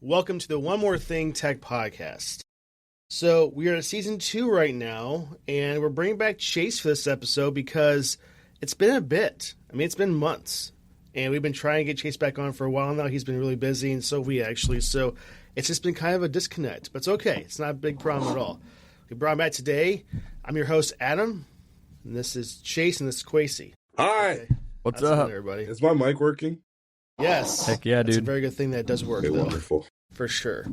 Welcome to the One More Thing Tech Podcast. So we are at season 2 right now, and we're bringing back Chase for this episode because it's been a bit. I mean, it's been months, and we've been trying to get Chase back on for a while now. He's been really busy, and so have we actually. So it's just been kind of a disconnect, but it's okay. It's not a big problem at all. We brought him back today. I'm your host, Adam, and this is Chase, and this is Quasey. Hi. Okay. What's How's it up, going, everybody? Is my mic working? Yes. Heck yeah, That's dude. a very good thing that it does work, though. Wonderful. For sure.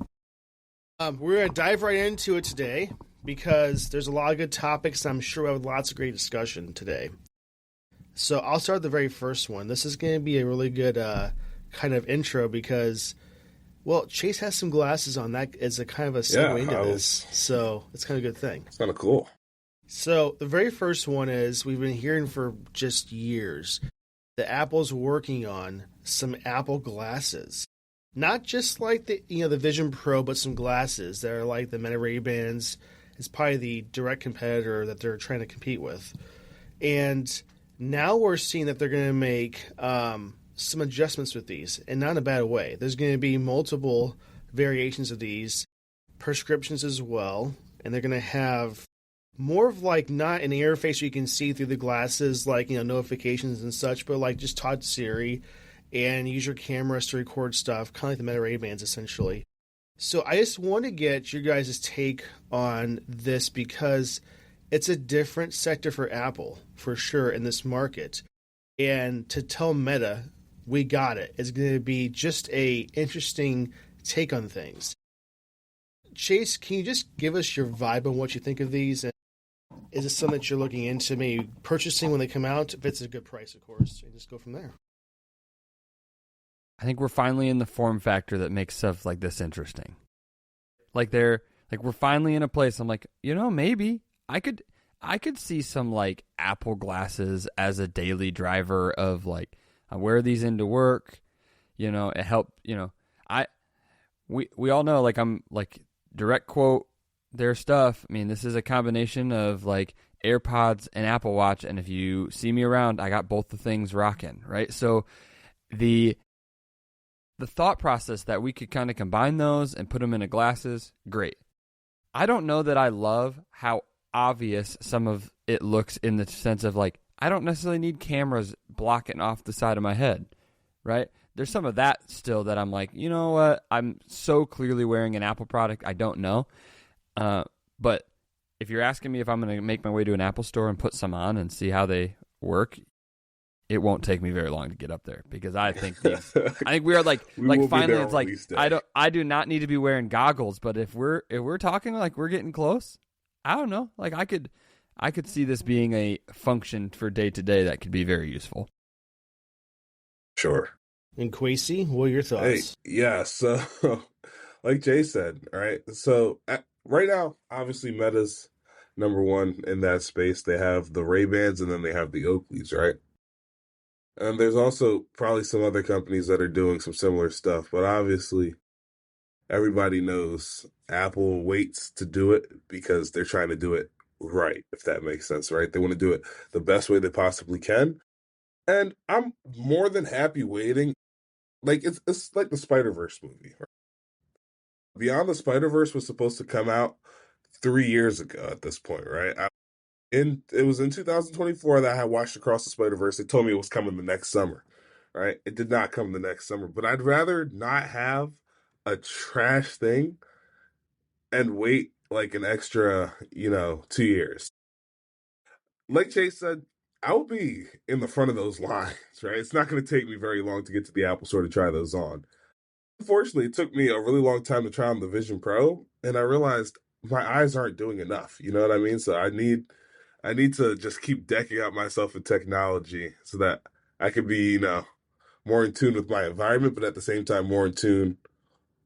We're going to dive right into it today because there's a lot of good topics. And I'm sure we'll have lots of great discussion today. So I'll start with the very first one. This is going to be a really good kind of intro because, well, Chase has some glasses on. That is a kind of a segue into this. So it's kind of a good thing. It's kind of cool. So the very first one is we've been hearing for just years that Apple's working on some Apple glasses. Not just like the Vision Pro, but some glasses that are like the Meta Ray-Bans. It's probably the direct competitor that they're trying to compete with. And now we're seeing that they're going to make some adjustments with these, and not in a bad way. There's going to be multiple variations of these, prescriptions as well, and they're going to have more of like not an interface you can see through the glasses, like notifications and such, but like just talk to Siri and use your cameras to record stuff, kind of like the Meta Ray-Bans essentially. So I just want to get your guys' take on this because it's a different sector for Apple, for sure, in this market. And to tell Meta, we got it, is going to be just a interesting take on things. Chase, can you just give us your vibe on what you think of these? And is it something that you're looking into maybe purchasing when they come out? If it's a good price, of course, and just go from there. I think we're finally in the form factor that makes stuff like this interesting. We're finally in a place I'm like, maybe I could see some like Apple glasses as a daily driver of like, I wear these into work, it help, we all know, like, I'm like direct quote their stuff. I mean, this is a combination of like AirPods and Apple Watch. And if you see me around, I got both the things rocking, right? So the thought process that we could kind of combine those and put them into glasses, great. I don't know that I love how obvious some of it looks in the sense of like, I don't necessarily need cameras blocking off the side of my head, right? There's some of that still that I'm like, you know what? I'm so clearly wearing an Apple product, I don't know. But if you're asking me if I'm going to make my way to an Apple store and put some on and see how they work, it won't take me very long to get up there because I think we are like finally it's like I do not need to be wearing goggles, but if we're talking like we're getting close, I don't know, like I could see this being a function for day to day that could be very useful. Sure. And Quasey, what are your thoughts? Hey, yeah, so like Jay said, all right, so right now, obviously Meta's number one in that space. They have the Ray-Bans and then they have the Oakleys, right? And there's also probably some other companies that are doing some similar stuff, but obviously everybody knows Apple waits to do it because they're trying to do it right, if that makes sense, right? They want to do it the best way they possibly can. And I'm more than happy waiting. Like it's like the Spider-Verse movie. Right? Beyond the Spider-Verse was supposed to come out 3 years ago at this point, right? It was in 2024 that I had watched Across the Spider-Verse. They told me it was coming the next summer, right? It did not come the next summer, but I'd rather not have a trash thing and wait like an extra, 2 years. Like Chase said, I will be in the front of those lines, right? It's not going to take me very long to get to the Apple Store to try those on. Unfortunately, it took me a really long time to try on the Vision Pro, and I realized my eyes aren't doing enough. You know what I mean? So I need to just keep decking out myself with technology so that I can be, more in tune with my environment, but at the same time more in tune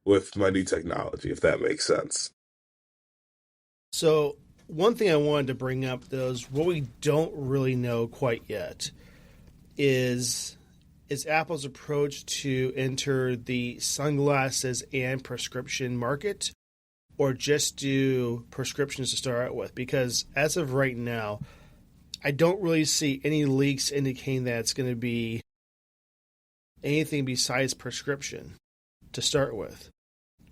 with my new technology, if that makes sense. So one thing I wanted to bring up, though, is what we don't really know quite yet is Apple's approach to enter the sunglasses and prescription market, or just do prescriptions to start out with. Because as of right now, I don't really see any leaks indicating that it's going to be anything besides prescription to start with.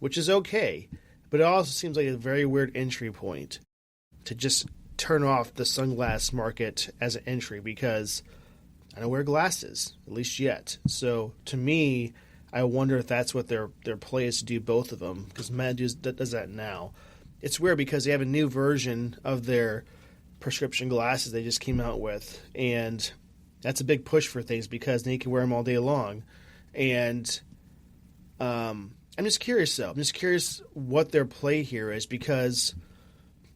which is okay. But it also seems like a very weird entry point to just turn off the sunglass market as an entry because I don't wear glasses, at least yet. So to me, I wonder if that's what their play is to do both of them, because Meta does that now. It's weird because they have a new version of their prescription glasses they just came out with, and that's a big push for things because then you can wear them all day long. And I'm just curious, though. I'm just curious what their play here is, because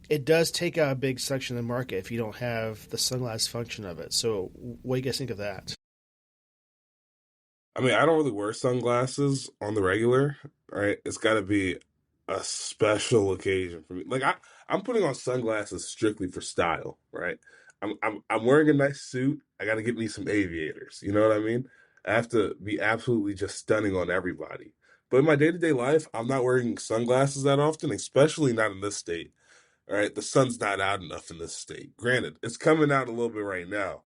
it does take out a big section of the market if you don't have the sunglass function of it. So what do you guys think of that? I mean, I don't really wear sunglasses on the regular, right? It's got to be a special occasion for me. Like I'm putting on sunglasses strictly for style, right? I'm wearing a nice suit. I got to get me some aviators. You know what I mean? I have to be absolutely just stunning on everybody. But in my day-to-day life, I'm not wearing sunglasses that often, especially not in this state. All right, the sun's not out enough in this state. Granted, it's coming out a little bit right now,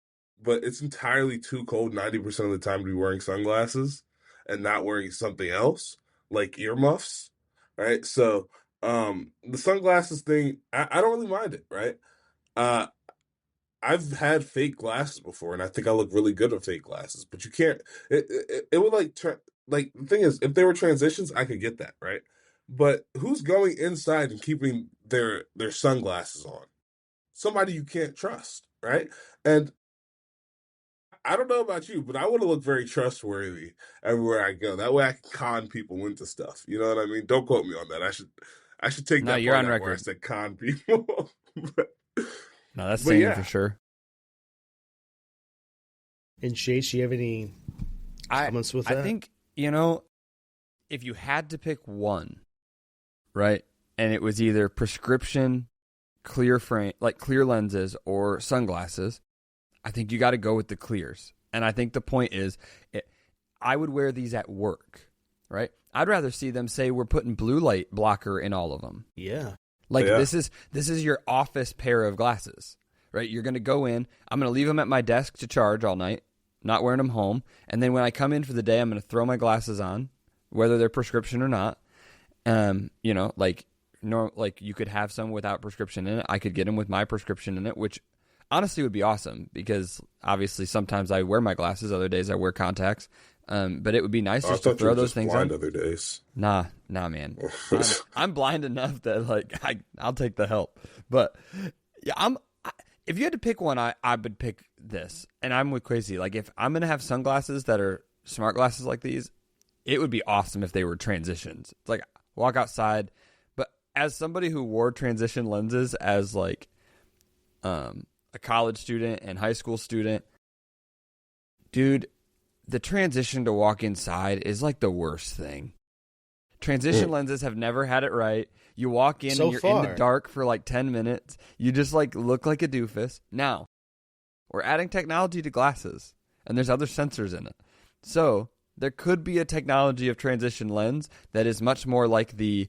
but it's entirely too cold 90% of the time to be wearing sunglasses and not wearing something else like earmuffs, right? So, the sunglasses thing, I don't really mind it, right? Uh, I've had fake glasses before, and I think I look really good with fake glasses. But you can't. It would like the thing is, if they were transitions, I could get that, right? But who's going inside and keeping their sunglasses on? Somebody you can't trust, right? And I don't know about you, but I want to look very trustworthy everywhere I go. That way, I can con people into stuff. You know what I mean? Don't quote me on that. I should take No, that you're part on out where I record. said con people. but, No, that's but saying yeah, for sure. And Chase, do you have any comments with that? I think, if you had to pick one, right, and it was either prescription, clear frame, like clear lenses, or sunglasses, I think you got to go with the clears. And I think the point is, I would wear these at work, right? I'd rather see them say we're putting blue light blocker in all of them. Yeah. Like Yeah. this is your office pair of glasses, right? You're going to go in. I'm going to leave them at my desk to charge all night, not wearing them home. And then when I come in for the day, I'm going to throw my glasses on, whether they're prescription or not. Like you could have some without prescription in it. I could get them with my prescription in it, which honestly would be awesome because obviously sometimes I wear my glasses, other days I wear contacts. But it would be nice just to throw those things on. Other days. Nah, man. I'm blind enough that like I'll take the help. But yeah, if you had to pick one, I would pick this. And I'm with Quasi. Like if I'm gonna have sunglasses that are smart glasses like these, it would be awesome if they were transitions. It's like walk outside. But as somebody who wore transition lenses as like a college student and high school student, dude, the transition to walk inside is like the worst thing. Transition lenses have never had it right. You walk in and you're in the dark for like 10 minutes. You just like look like a doofus. Now, we're adding technology to glasses, and there's other sensors in it. So there could be a technology of transition lens that is much more like the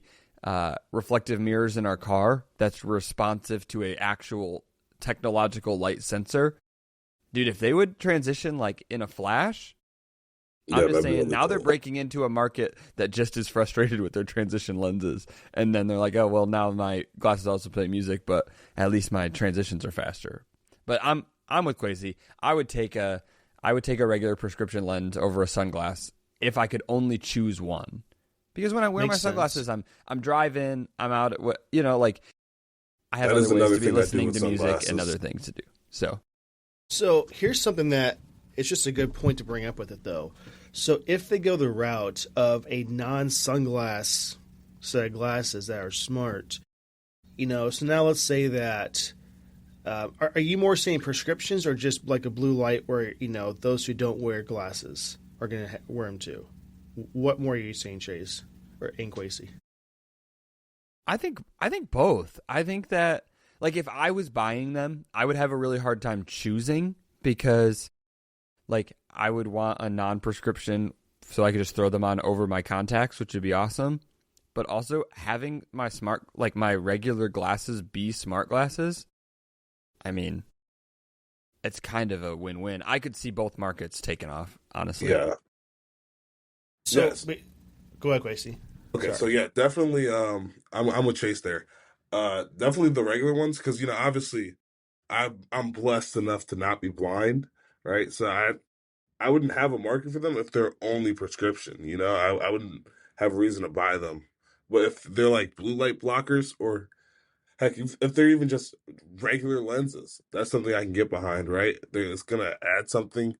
reflective mirrors in our car that's responsive to a actual technological light sensor. Dude, if they would transition like in a flash, I'm just saying, really now cool. They're breaking into a market that just is frustrated with their transition lenses. And then they're like, oh, well, now my glasses also play music, but at least my transitions are faster. But I'm with Quasi. I would take a regular prescription lens over a sunglass if I could only choose one. Because when I wear my sunglasses, I'm driving, I'm out at what, like I have other ways to be listening to music and other things to do. So here's something that it's just a good point to bring up with it, though. So if they go the route of a non-sunglass set of glasses that are smart, so now let's say that, are you more saying prescriptions or just like a blue light where, those who don't wear glasses are going to wear them too? What more are you saying, Chase or Inquasi? I think both. I think that, like, if I was buying them, I would have a really hard time choosing because, like, I would want a non-prescription so I could just throw them on over my contacts, which would be awesome. But also having my my regular glasses be smart glasses, I mean, it's kind of a win-win. I could see both markets taking off, honestly. Yeah. So, go ahead, Quasi. Okay, so Sorry. yeah, definitely. I'm with Chase there. Definitely the regular ones because obviously, I'm blessed enough to not be blind, right? So I wouldn't have a market for them if they're only prescription. I wouldn't have a reason to buy them. But if they're like blue light blockers, or heck, if they're even just regular lenses, that's something I can get behind, right? It's gonna add something.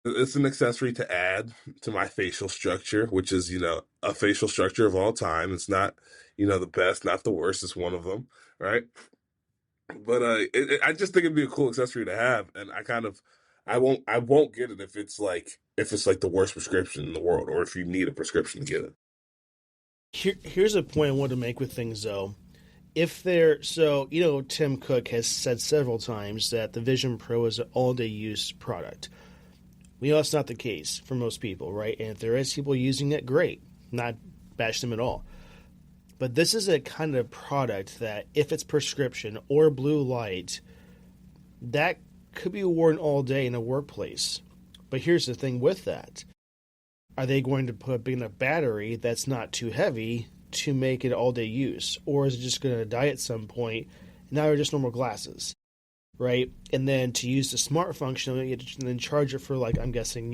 It's an accessory to add to my facial structure, which is, a facial structure of all time. It's not, the best, not the worst. It's one of them, right? But I just think it'd be a cool accessory to have, and I won't get it if it's like the worst prescription in the world, or if you need a prescription to get it. Here's a point I want to make with things, though. Tim Cook has said several times that the Vision Pro is an all-day use product. We know that's not the case for most people, right? And if there is people using it, great. Not bash them at all. But this is a kind of product that, if it's prescription or blue light, that could be worn all day in a workplace. But here's the thing with that. Are they going to put in a battery that's not too heavy to make it all day use? Or is it just going to die at some point? Now they're just normal glasses, right? And then to use the smart function, you have to then charge it for, I'm guessing,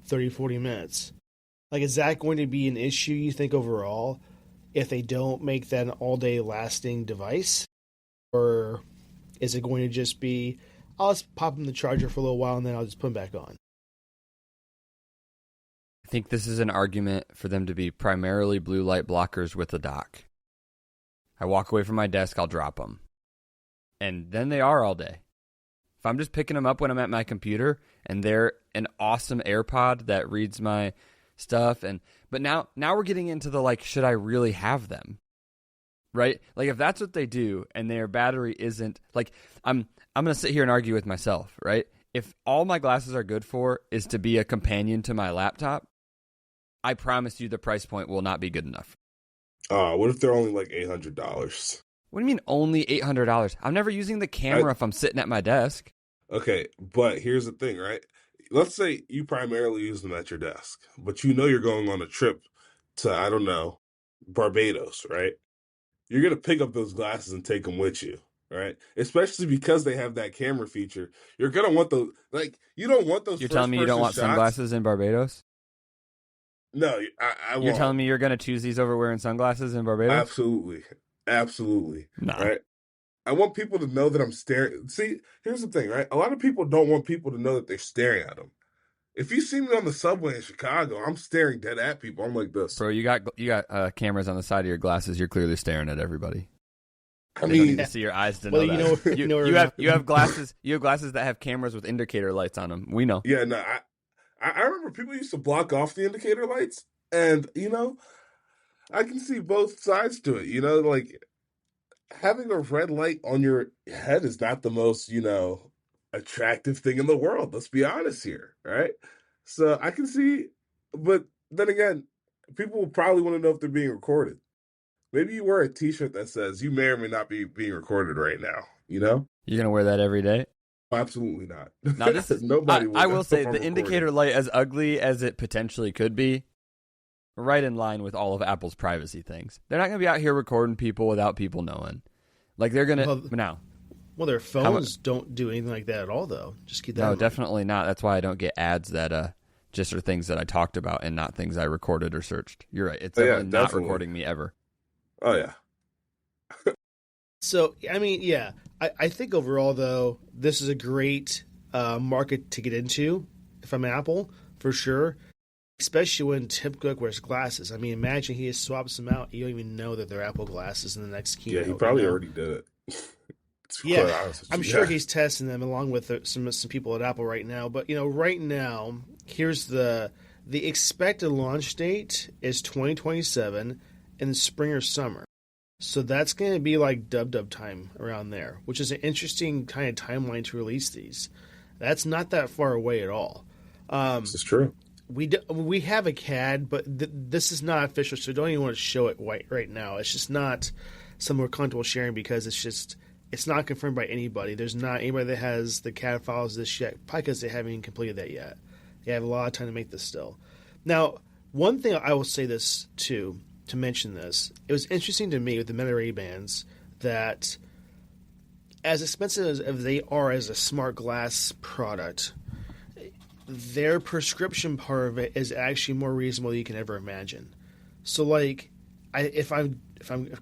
30, 40 minutes. Is that going to be an issue, you think, overall, if they don't make that an all-day lasting device? Or is it going to just be, I'll just pop in the charger for a little while and then I'll just put them back on? I think this is an argument for them to be primarily blue light blockers with a dock. I walk away from my desk, I'll drop them. And then they are all day. If I'm just picking them up when I'm at my computer and they're an awesome AirPod that reads my stuff, but now we're getting into the should I really have them? Right? If that's what they do and their battery isn't I'm going to sit here and argue with myself, right? If all my glasses are good for is to be a companion to my laptop, I promise you the price point will not be good enough. What if they're only like $800? What do you mean only $800? I'm never using the camera if I'm sitting at my desk. Okay, but here's the thing, right? Let's say you primarily use them at your desk, but you're going on a trip to, I don't know, Barbados, right? You're going to pick up those glasses and take them with you, right? Especially because they have that camera feature. You're going to want those, you don't want those. You're telling me you don't want sunglasses in Barbados? No, I won't. You're telling me you're going to choose these over wearing sunglasses in Barbados? Absolutely. No. Right? I want people to know that I'm staring. See, here's the thing, right? A lot of people don't want people to know that they're staring at them. If you see me on the subway in Chicago, I'm staring dead at people. I'm like this. Bro, you got cameras on the side of your glasses. You're clearly staring at everybody. I You don't mean, need to see your eyes to know that. You have glasses. You have glasses that have cameras with indicator lights on them. We know. yeah, no, I remember people used to block off the indicator lights, and I can see both sides to it. Having a red light on your head is not the most, attractive thing in the world. Let's be honest here, right? So I can see, but then again, people will probably want to know if they're being recorded. Maybe you wear a T-shirt that says you may or may not be being recorded right now. You're gonna wear that every day? Absolutely not. Now this is nobody. I will say the indicator light, as ugly as it potentially could be, right in line with all of Apple's privacy things. They're not going to be out here recording people without people knowing. They're going to now. Well, their phones don't do anything like that at all, though. Just keep that in mind. Definitely not. That's why I don't get ads that just are things that I talked about and not things I recorded or searched. You're right. It's not recording me ever. Oh, yeah. So, I mean, yeah. I think overall, though, this is a great market to get into if I'm Apple, for sure. Especially when Tim Cook wears glasses. I mean, imagine he just swaps them out. You don't even know that they're Apple glasses in the next keynote. Yeah, he probably already did it. Yeah, I'm sure he's testing them along with some people at Apple right now. But right now, here's the expected launch date is 2027 in the spring or summer. So that's going to be like dub time around there, which is an interesting kind of timeline to release these. That's not that far away at all. This is true. We have a CAD, but this is not official, so don't even want to show it right now. It's just not something we're comfortable sharing because it's not confirmed by anybody. There's not anybody that has the CAD files this yet, probably because they haven't even completed that yet. They have a lot of time to make this still. Now, one thing I will say this too, to mention this. It was interesting to me with the Meta Ray-Bans that as expensive as they are as a smart glass product, their prescription part of it is actually more reasonable than you can ever imagine. So, like, if I'm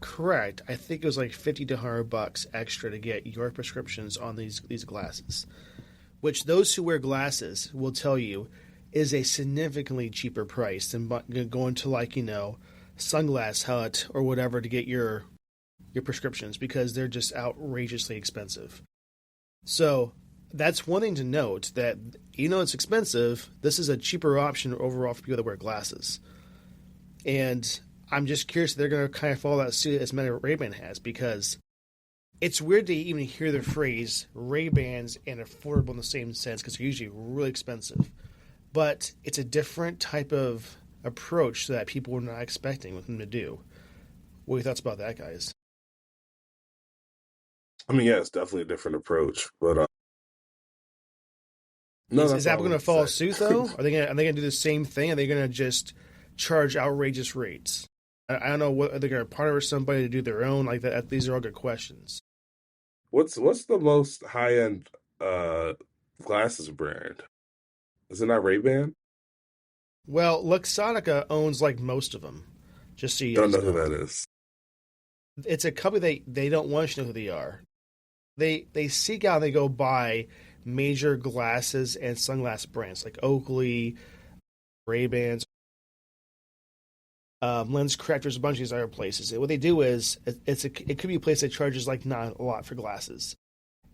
correct, I think it was like $50 to $100 extra to get your prescriptions on these glasses, which those who wear glasses will tell you is a significantly cheaper price than going to, like, Sunglass Hut or whatever to get your prescriptions, because they're just outrageously expensive. So that's one thing to note, that it's expensive, this is a cheaper option overall for people that wear glasses. And I'm just curious if they're going to kind of follow that suit as Meta Ray-Ban has, because it's weird to even hear the phrase Ray-Bans and affordable in the same sense, because they're usually really expensive. But it's a different type of approach that people were not expecting with them to do. What are your thoughts about that, guys? I mean, yeah, it's definitely a different approach, but no, is Apple going to follow suit though? Are they going to do the same thing? Are they going to just charge outrageous rates? I don't know. What are they going to partner with somebody to do their own like that? These are all good questions. What's the most high end glasses brand? Is it not Ray-Ban? Well, Luxottica owns like most of them. Just so you don't know who that is. It's a company they don't want you to know who they are. They seek out and they go buy major glasses and sunglass brands like Oakley, Ray-Bans, Lens Correctors, a bunch of these other places. And what they do is it could be a place that charges like not a lot for glasses.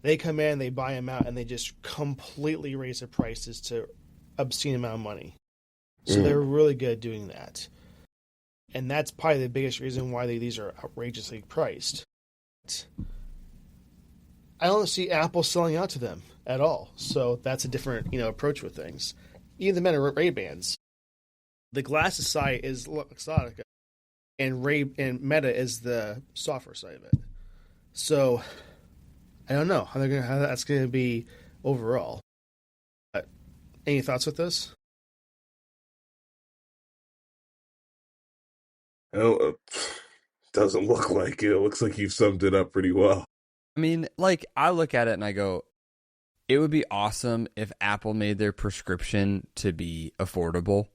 They come in, they buy them out, and they just completely raise the prices to obscene amount of money. So they're really good at doing that. And that's probably the biggest reason why these are outrageously priced. I don't see Apple selling out to them at all. So that's a different, approach with things. Even the Meta Ray-Bans. The glasses side is Luxottica, and Meta is the software side of it. So I don't know how that's going to be overall. But any thoughts with this? It doesn't look like it. It looks like you've summed it up pretty well. I mean, like, I look at it and I go, it would be awesome if Apple made their prescription to be affordable.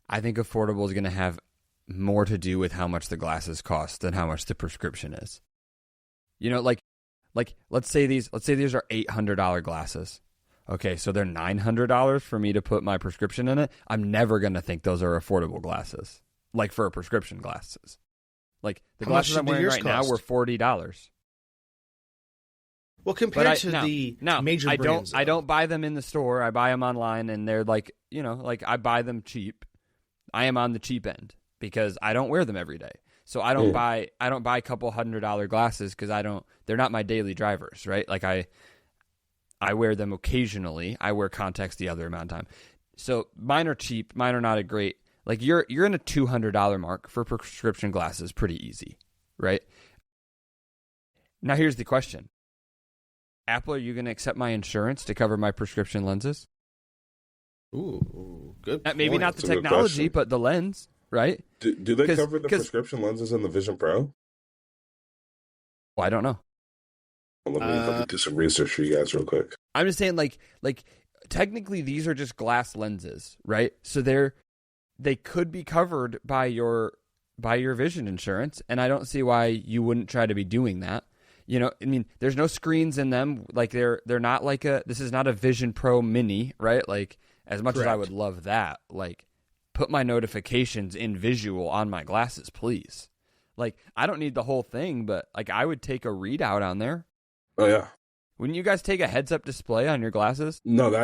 I think affordable is going to have more to do with how much the glasses cost than how much the prescription is. Like let's say these are $800 glasses. Okay, so they're $900 for me to put my prescription in it. I'm never going to think those are affordable glasses, like for a prescription glasses. Like the glasses I'm wearing right now were $40. Well, compared to the major brands, I don't buy them in the store. I buy them online, and they're like, I buy them cheap. I am on the cheap end because I don't wear them every day. So I don't buy a couple $100 glasses because they're not my daily drivers, right? Like I wear them occasionally. I wear contacts the other amount of time. So mine are cheap. Mine are not a great, like you're in a $200 mark for prescription glasses, pretty easy, right? Now here's the question. Apple, are you going to accept my insurance to cover my prescription lenses? Ooh, good point. Maybe not the technology, but the lens, right? Do they cover the prescription lenses in the Vision Pro? Well, I don't know. Well, let me do some research for you guys real quick. I'm just saying, like technically these are just glass lenses, right? So they could be covered by your vision insurance, and I don't see why you wouldn't try to be doing that. I mean, there's no screens in them. Like they're not like this is not a Vision Pro Mini, right? Like as much Correct. as I would love that, like put my notifications in visual on my glasses, please. Like I don't need the whole thing, but like I would take a readout on there. Oh yeah. Wouldn't you guys take a heads-up display on your glasses? No,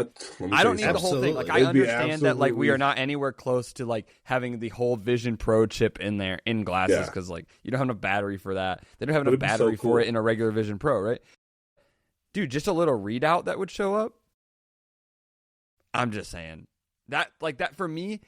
I don't need the whole thing. Like I understand that like we are not anywhere close to like having the whole Vision Pro chip in there in glasses because like you don't have enough battery for that. They don't have enough battery for it in a regular Vision Pro, right? Dude, just a little readout that would show up. I'm just saying that for me,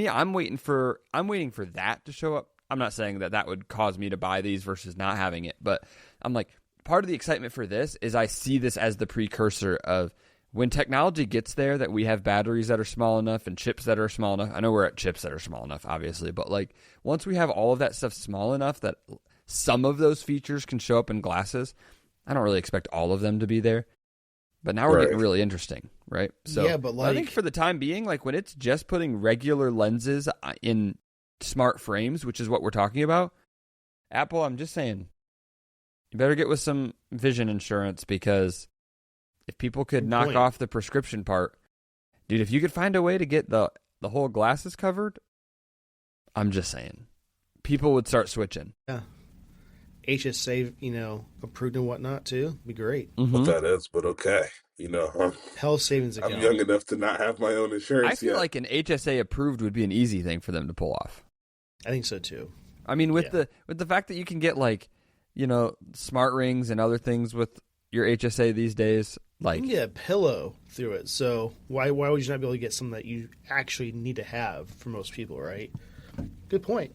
I'm waiting for that to show up. I'm not saying that would cause me to buy these versus not having it, but I'm like, part of the excitement for this is I see this as the precursor of when technology gets there that we have batteries that are small enough and chips that are small enough, I know we're at chips that are small enough, obviously, but like once we have all of that stuff small enough that some of those features can show up in glasses, I don't really expect all of them to be there. But now we're getting really interesting, right? So yeah, but like, I think for the time being, like when it's just putting regular lenses in smart frames, which is what we're talking about, Apple, I'm just saying, you better get with some vision insurance, because if people could knock off the prescription part, dude, if you could find a way to get the whole glasses covered, I'm just saying, people would start switching. Yeah. HSA, approved and whatnot too. Be great. Mm-hmm. What that is, but okay. Health savings account. I'm young enough to not have my own insurance. I feel like an HSA approved would be an easy thing for them to pull off. I think so too. I mean, with the fact that you can get like, smart rings and other things with your HSA these days, like you can get a pillow through it. So why would you not be able to get something that you actually need to have for most people, right? Good point.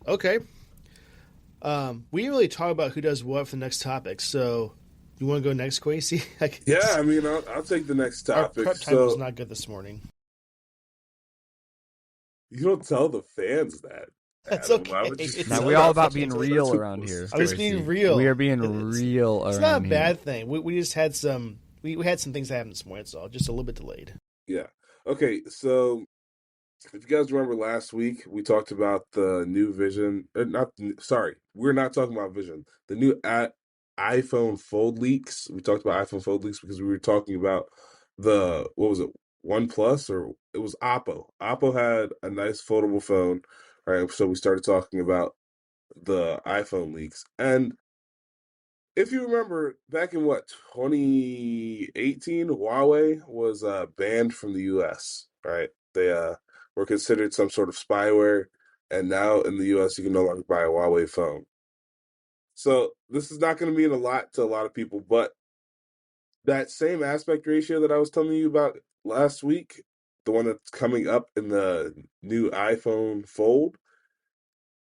Okay. We didn't really talk about who does what for the next topic, so you want to go next, Quasey? Yeah, I mean, I'll take the next topic. Our prep time was not good this morning. You don't tell the fans that. That's okay. Now we're all about being real around here. I was being real. We are being real around here. It's not a bad thing. We just had some. We had some things that happened this morning, so just a little bit delayed. Yeah. Okay. So, if you guys remember last week, we talked about the new Vision. We're not talking about Vision. The new iPhone Fold leaks. We talked about iPhone Fold leaks because we were talking about what was it? OnePlus, or it was Oppo. Oppo had a nice foldable phone. All right, so we started talking about the iPhone leaks. And if you remember, back in 2018, Huawei was banned from the US, right? They were considered some sort of spyware, and now in the US, you can no longer buy a Huawei phone. So this is not going to mean a lot to a lot of people, but that same aspect ratio that I was telling you about last week, the one that's coming up in the new iPhone Fold,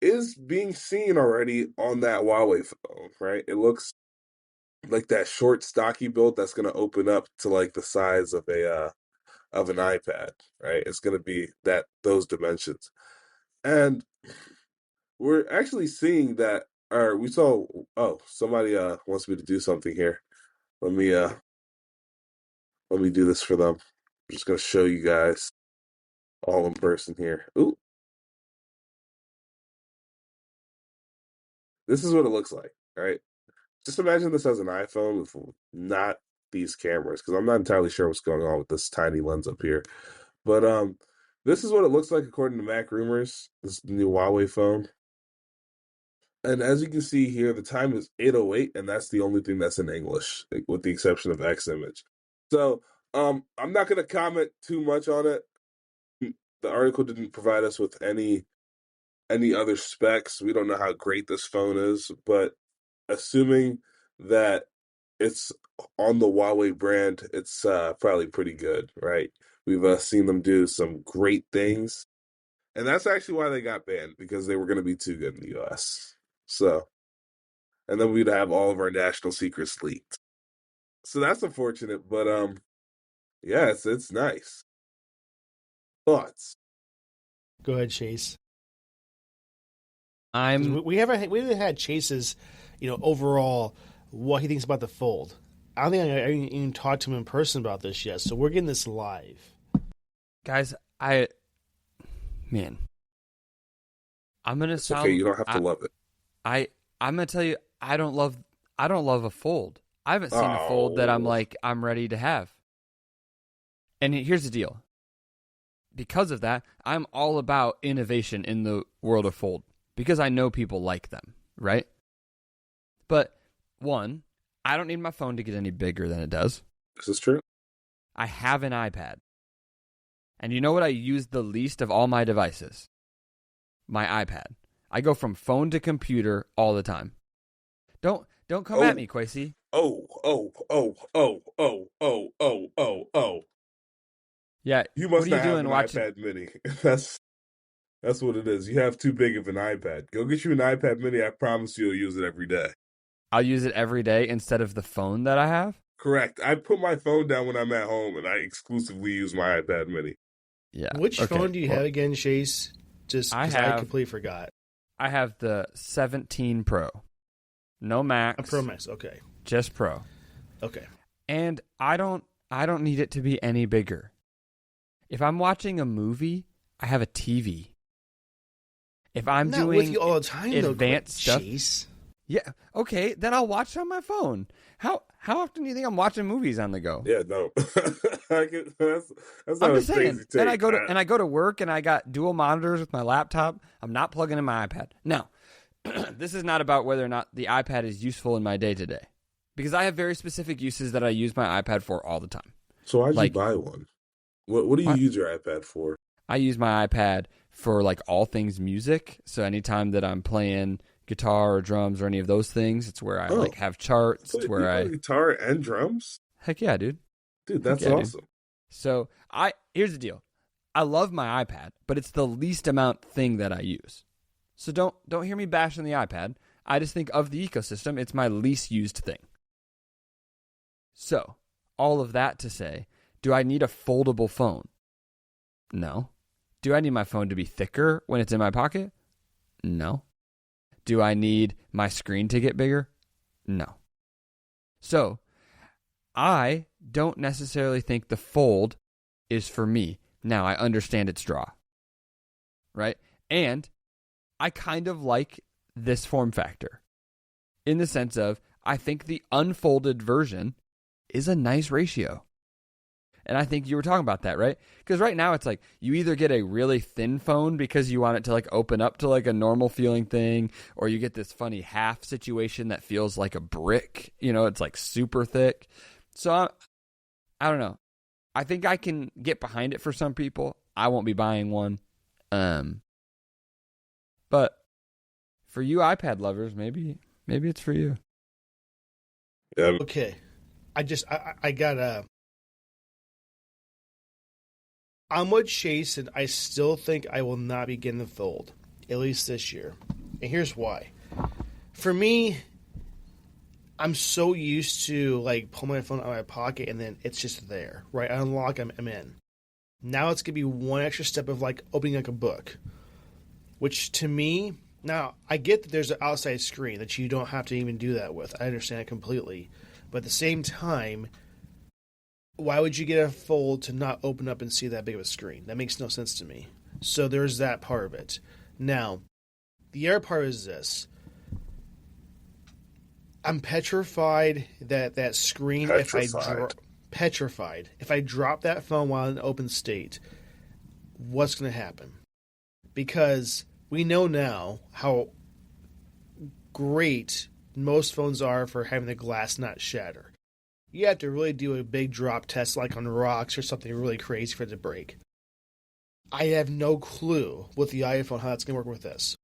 is being seen already on that Huawei phone, right? It looks like that short, stocky build that's going to open up to like the size of an iPad, right? It's going to be those dimensions, and we're actually seeing that. Or we saw. Oh, somebody wants me to do something here. Let me do this for them. I'm just going to show you guys all in person here. Ooh. This is what it looks like, right? Just imagine this as an iPhone with not these cameras, because I'm not entirely sure what's going on with this tiny lens up here. But this is what it looks like according to Mac Rumors, this new Huawei phone. And as you can see here, the time is 8:08, and that's the only thing that's in English, with the exception of Ximage. So I'm not going to comment too much on it. The article didn't provide us with any other specs. We don't know how great this phone is, but assuming that it's on the Huawei brand, it's probably pretty good, right? We've seen them do some great things, and that's actually why they got banned, because they were going to be too good in the US. So, and then we'd have all of our national secrets leaked. So that's unfortunate, but yeah, it's nice. Thoughts? Go ahead, Chase. We haven't had Chase's, overall what he thinks about the Fold. I don't think I even talked to him in person about this yet, so we're getting this live. Guys, I'm gonna sound. Okay, you don't have to love it. I'm gonna tell you, I don't love a Fold. I haven't seen a Fold that I'm ready to have. And here's the deal. Because of that, I'm all about innovation in the world of Fold, because I know people like them, right? But one, I don't need my phone to get any bigger than it does. This is true. I have an iPad. And you know what I use the least of all my devices? My iPad. I go from phone to computer all the time. Don't come at me, Quasey. Oh. Yeah, you must what are you not doing have an iPad mini. That's what it is. You have too big of an iPad. Go get you an iPad mini. I promise you'll use it every day. I'll use it every day instead of the phone that I have? Correct. I put my phone down when I'm at home, and I exclusively use my iPad Mini. Yeah. Which Okay. phone do you have again, Chase? Just because I completely forgot. I have the 17 Pro. No Max. A Pro Max, okay. Just Pro. Okay. And I don't need it to be any bigger. If I'm watching a movie, I have a TV. If I'm not doing with you all the time, advanced stuff, Chase. yeah, okay, then I'll watch it on my phone. How often do you think I'm watching movies on the go? Yeah, no, that's not I'm a just saying. crazy take. Then I go to work and I got dual monitors with my laptop. I'm not plugging in my iPad. Now, this is not about whether or not the iPad is useful in my day to day, because I have very specific uses that I use my iPad for all the time. So why'd you buy one? What do you use your iPad for? I use my iPad for like all things music. So anytime that I'm playing guitar or drums or any of those things, it's where I like have charts. It's where I guitar and drums. Heck yeah, dude. Dude, that's awesome. Dude. So here's the deal. I love my iPad, but it's the least amount thing that I use. So don't hear me bashing the iPad. I just think of the ecosystem, it's my least used thing. So, all of that to say, do I need a foldable phone? No. Do I need my phone to be thicker when it's in my pocket? No. Do I need my screen to get bigger? No. So, I don't necessarily think the fold is for me. Now, I understand its draw. Right? And I kind of like this form factor in the sense of I think the unfolded version is a nice ratio. And I think you were talking about that, right? Because right now it's like you either get a really thin phone because you want it to like open up to like a normal feeling thing, or you get this funny half situation that feels like a brick. You know, it's like super thick. So I don't know. I think I can get behind it for some people. I won't be buying one. But for you iPad lovers, maybe it's for you. Yeah. Okay. I gotta. I'm with Chase, and I still think I will not be getting the fold, at least this year. And here's why. For me, I'm so used to like pull my phone out of my pocket and then it's just there, right? I unlock, I'm in. Now it's gonna be one extra step of like opening like a book, which to me, now I get that there's an outside screen that you don't have to even do that with. I understand it completely, but at the same time, why would you get a fold to not open up and see that big of a screen? That makes no sense to me. So there's that part of it. Now, the other part is this. I'm petrified that screen, petrified. If I drop that phone while in open state, what's going to happen? Because we know now how great most phones are for having the glass not shatter. You have to really do a big drop test like on rocks or something really crazy for it to break. I have no clue with the iPhone how that's going to work with this.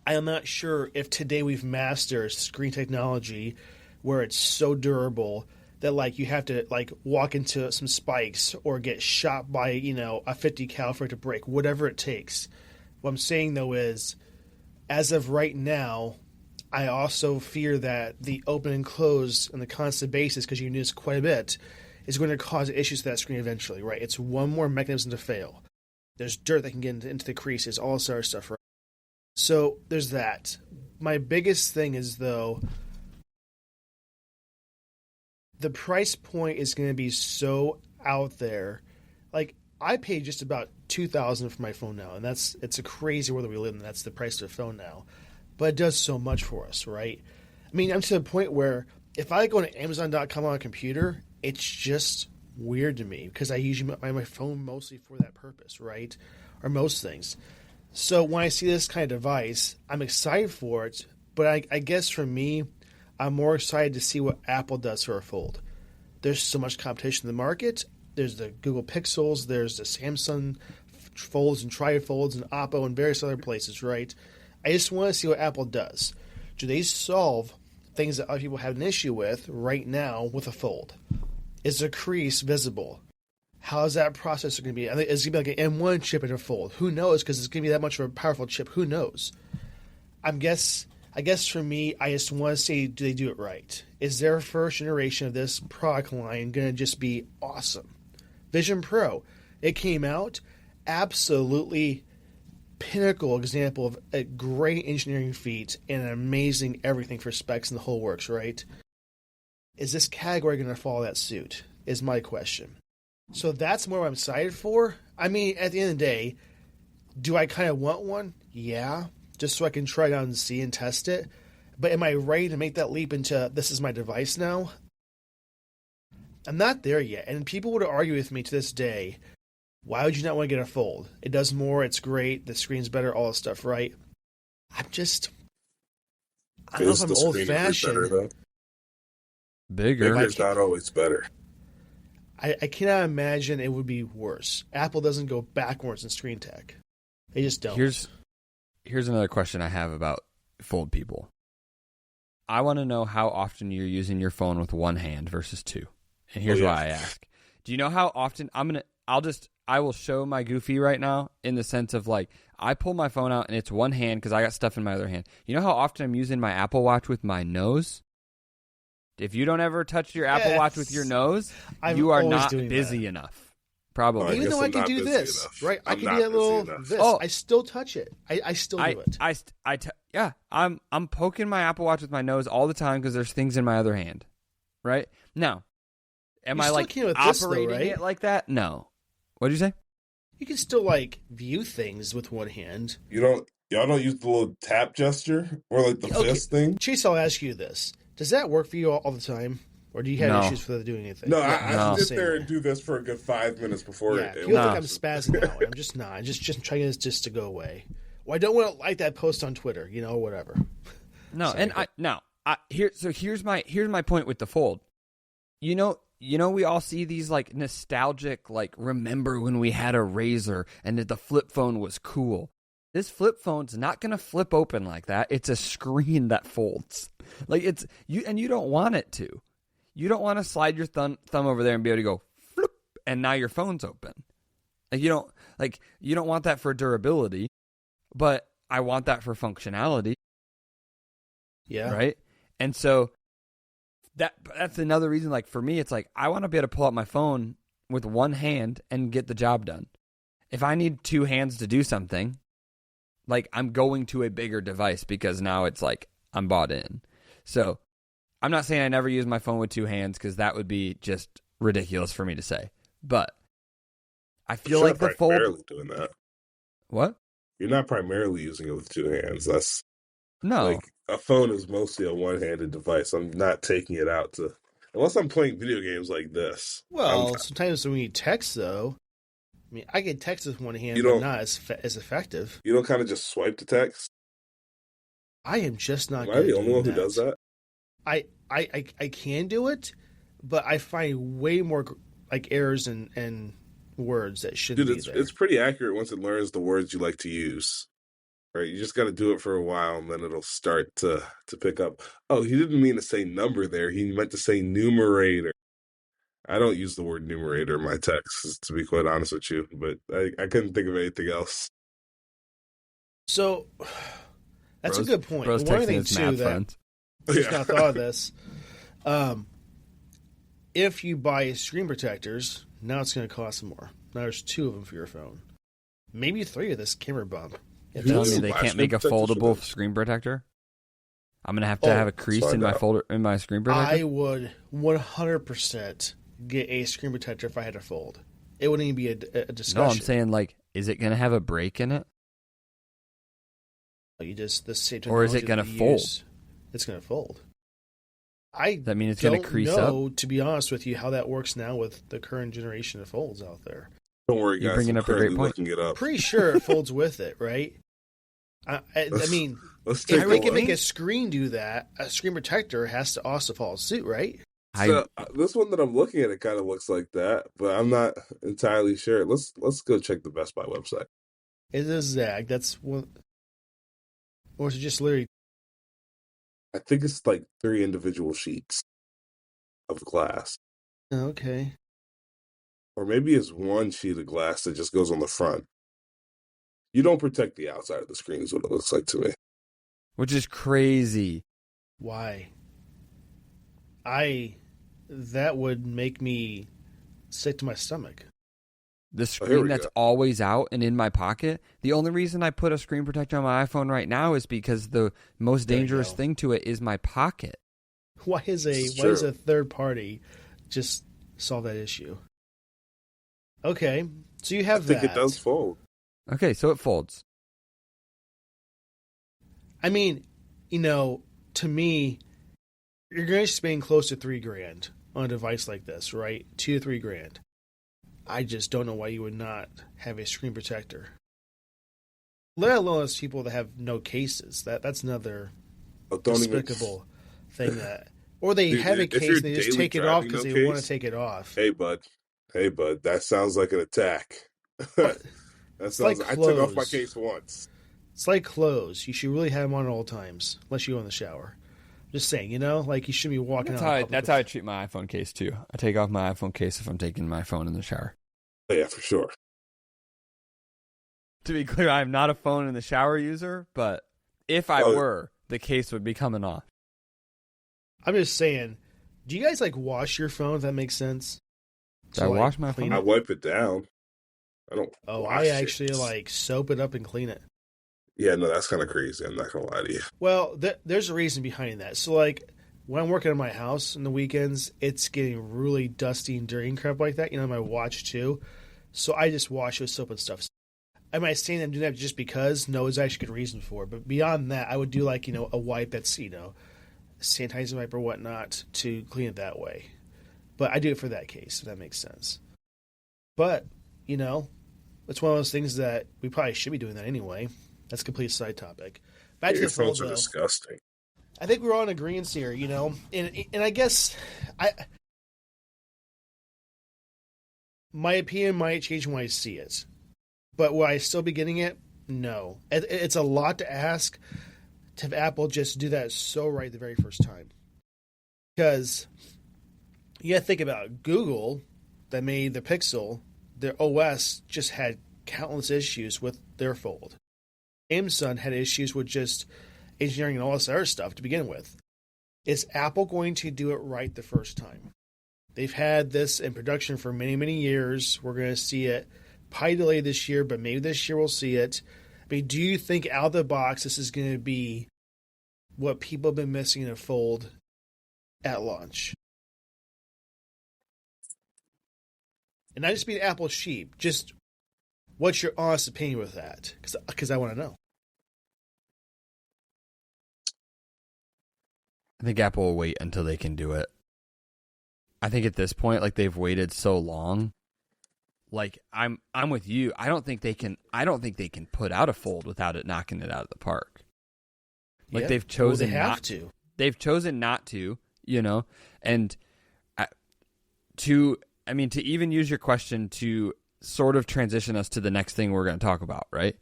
I am not sure if today we've mastered screen technology where it's so durable that like you have to like walk into some spikes or get shot by, a 50 cal for it to break, whatever it takes. What I'm saying though is, as of right now, I also fear that the open and close on the constant basis, because you can do this quite a bit, is going to cause issues to that screen eventually, right? It's one more mechanism to fail. There's dirt that can get into the creases, all this other stuff, right? So there's that. My biggest thing is, though, the price point is going to be so out there. Like, I pay just about $2,000 for my phone now, and it's a crazy world that we live in. That's the price of a phone now. But it does so much for us, right? I mean, I'm to the point where if I go to Amazon.com on a computer, it's just weird to me because I usually buy my phone mostly for that purpose, right? Or most things. So when I see this kind of device, I'm excited for it. But I guess for me, I'm more excited to see what Apple does for a fold. There's so much competition in the market. There's the Google Pixels. There's the Samsung Folds and Trifolds and Oppo and various other places, right? I just want to see what Apple does. Do they solve things that other people have an issue with right now with a fold? Is the crease visible? How is that processor going to be? Is it going to be like an M1 chip in a fold? Who knows? Because it's going to be that much of a powerful chip. Who knows? I guess I guess for me, I just want to say, do they do it right? Is their first generation of this product line going to just be awesome? Vision Pro, it came out, absolutely pinnacle example of a great engineering feat and an amazing everything for specs and the whole works, right? Is this category going to follow that suit? Is my question. So that's more what I'm excited for. I mean, at the end of the day, do I kind of want one? Yeah, just so I can try it out and see and test it. But am I ready to make that leap into this is my device now? I'm not there yet. And people would argue with me to this day, why would you not want to get a Fold? It does more, it's great, the screen's better, all this stuff, right? I don't know if I'm old-fashioned. Bigger. Bigger's not always better. I cannot imagine it would be worse. Apple doesn't go backwards in screen tech. They just don't. Here's another question I have about Fold people. I want to know how often you're using your phone with one hand versus two. And here's why I ask. Do you know how often I will show my goofy right now in the sense of like, I pull my phone out and it's one hand because I got stuff in my other hand. You know how often I'm using my Apple Watch with my nose? If you don't ever touch your Apple Watch with your nose, you are not busy enough. Probably. Even though I can do this, right? I can do that little this. Oh, I still touch it. I still do it. I'm poking my Apple Watch with my nose all the time because there's things in my other hand. Right? Now, am I like operating it like that? No. What did you say? You can still like view things with one hand. Y'all don't use the little tap gesture or like the fist thing? Chase, I'll ask you this. Does that work for you all the time? Or do you have issues with doing anything? No, I sit there and do this for a good 5 minutes before it people think I'm spazzing out. I'm just not. I'm just trying this just to go away. Well, I don't want to like that post on Twitter, whatever. No, here's my point with the Fold. You know, we all see these like nostalgic, like remember when we had a Razr and that the flip phone was cool. This flip phone's not going to flip open like that. It's a screen that folds. Like you don't want it to. You don't want to slide your thumb over there and be able to go flip, and now your phone's open. Like you don't want that for durability, but I want that for functionality. Yeah. Right? And so that's another reason, like for me, it's like I want to be able to pull out my phone with one hand and get the job done. If I need two hands to do something, like I'm going to a bigger device because now it's like I'm bought in. So I'm not saying I never use my phone with two hands because that would be just ridiculous for me to say. But I feel like the Fold... primarily doing that. What? You're not primarily using it with two hands. That's... No. Like, a phone is mostly a one-handed device. I'm not taking it out to... Unless I'm playing video games like this. Well, sometimes when you text, though... I mean, I can text with one hand, but not as effective. You don't kind of just swipe to text? I am just not good at doing that. Am I the only one who does that? I can do it, but I find way more like errors and words that shouldn't be there. It's pretty accurate once it learns the words you like to use. Right? You just got to do it for a while, and then it'll start to pick up. Oh, he didn't mean to say number there. He meant to say numerator. I don't use the word numerator in my texts, to be quite honest with you, but I couldn't think of anything else. So that's a good point. One thing too that I just now thought of this. If you buy screen protectors, now it's going to cost more. Now there's two of them for your phone. Maybe three of this camera bump. You're telling me they can't make a foldable screen protector? I'm going to have a crease in my screen protector? I would 100% get a screen protector if I had to fold. It wouldn't even be a discussion. No, I'm saying, like, is it going to have a break in it? You just the same or is it going to fold? It's going to fold. That mean it's going to crease up? I don't know, to be honest with you, how that works now with the current generation of folds out there. Don't worry, guys. You're bringing up a great point. It up. Pretty sure it folds with it, right? I mean, if we can make a screen do that, a screen protector has to also follow suit, right? So, this one that I'm looking at, it kind of looks like that, but I'm not entirely sure. Let's go check the Best Buy website. It is Zag. That's one. Or is it just literally? I think it's like 3 individual sheets of glass. Okay. Or maybe it's one sheet of glass that just goes on the front. You don't protect the outside of the screen is what it looks like to me. which is crazy. Why? That would make me sick to my stomach. The screen that's go. always out and in my pocket. The only reason I put a screen protector on my iPhone right now is because the most dangerous thing to it is my pocket. Why is a third party just solve that issue? Okay, so you have that. I think it does fold. Okay, so it folds. I mean, to me, you're going to spend close to $3,000 on a device like this, right? $2,000 to $3,000. I just don't know why you would not have a screen protector. Let alone those people that have no cases. That's another despicable thing that. Or they have a case and they just take it off because they want to take it off. Hey, bud, that sounds like an attack. That sounds like I took off my case once. It's like clothes. You should really have them on at all times, unless you go in the shower. Just saying, like you shouldn't be walking out. That's how I treat my iPhone case too. I take off my iPhone case if I'm taking my phone in the shower. Yeah, for sure. To be clear, I'm not a phone in the shower user, but if I were, the case would be coming off. I'm just saying, do you guys wash your phone, if that makes sense? Do I wash my phone? I wipe it down. I don't I actually soap it up and clean it. Yeah, no, that's kind of crazy. I'm not going to lie to you. Well, there's a reason behind that. So, when I'm working on my house on the weekends, it's getting really dusty and dirty and crap like that. My watch, too. So I just wash with soap and stuff. Am I saying I'm doing that just because? No, there's actually good reason for it. But beyond that, I would do, a wipe that's, sanitizing wipe or whatnot to clean it that way. But I do it for that case, if that makes sense. But, it's one of those things that we probably should be doing that anyway. That's a complete side topic. Back to the fold, phones are disgusting. I think we're all in agreement here, and I guess my opinion might change when I see it. But will I still be getting it? No. It's a lot to ask to have Apple just do that so right the very first time. Because you got to think about Google that made the Pixel, their OS just had countless issues with their Fold. Samsung had issues with just engineering and all this other stuff to begin with. Is Apple going to do it right the first time? They've had this in production for many, many years. We're going to see it probably delayed this year, but maybe this year we'll see it. I mean, do you think out of the box this is going to be what people have been missing in a Fold at launch? And not just being Apple sheep, just what's your honest opinion with that? Because I want to know. I think Apple will wait until they can do it. I think at this point, they've waited so long. I'm with you. I don't think they can put out a Fold without it knocking it out of the park. They've chosen to. They've chosen not to, and to even use your question to sort of transition us to the next thing we're going to talk about, right?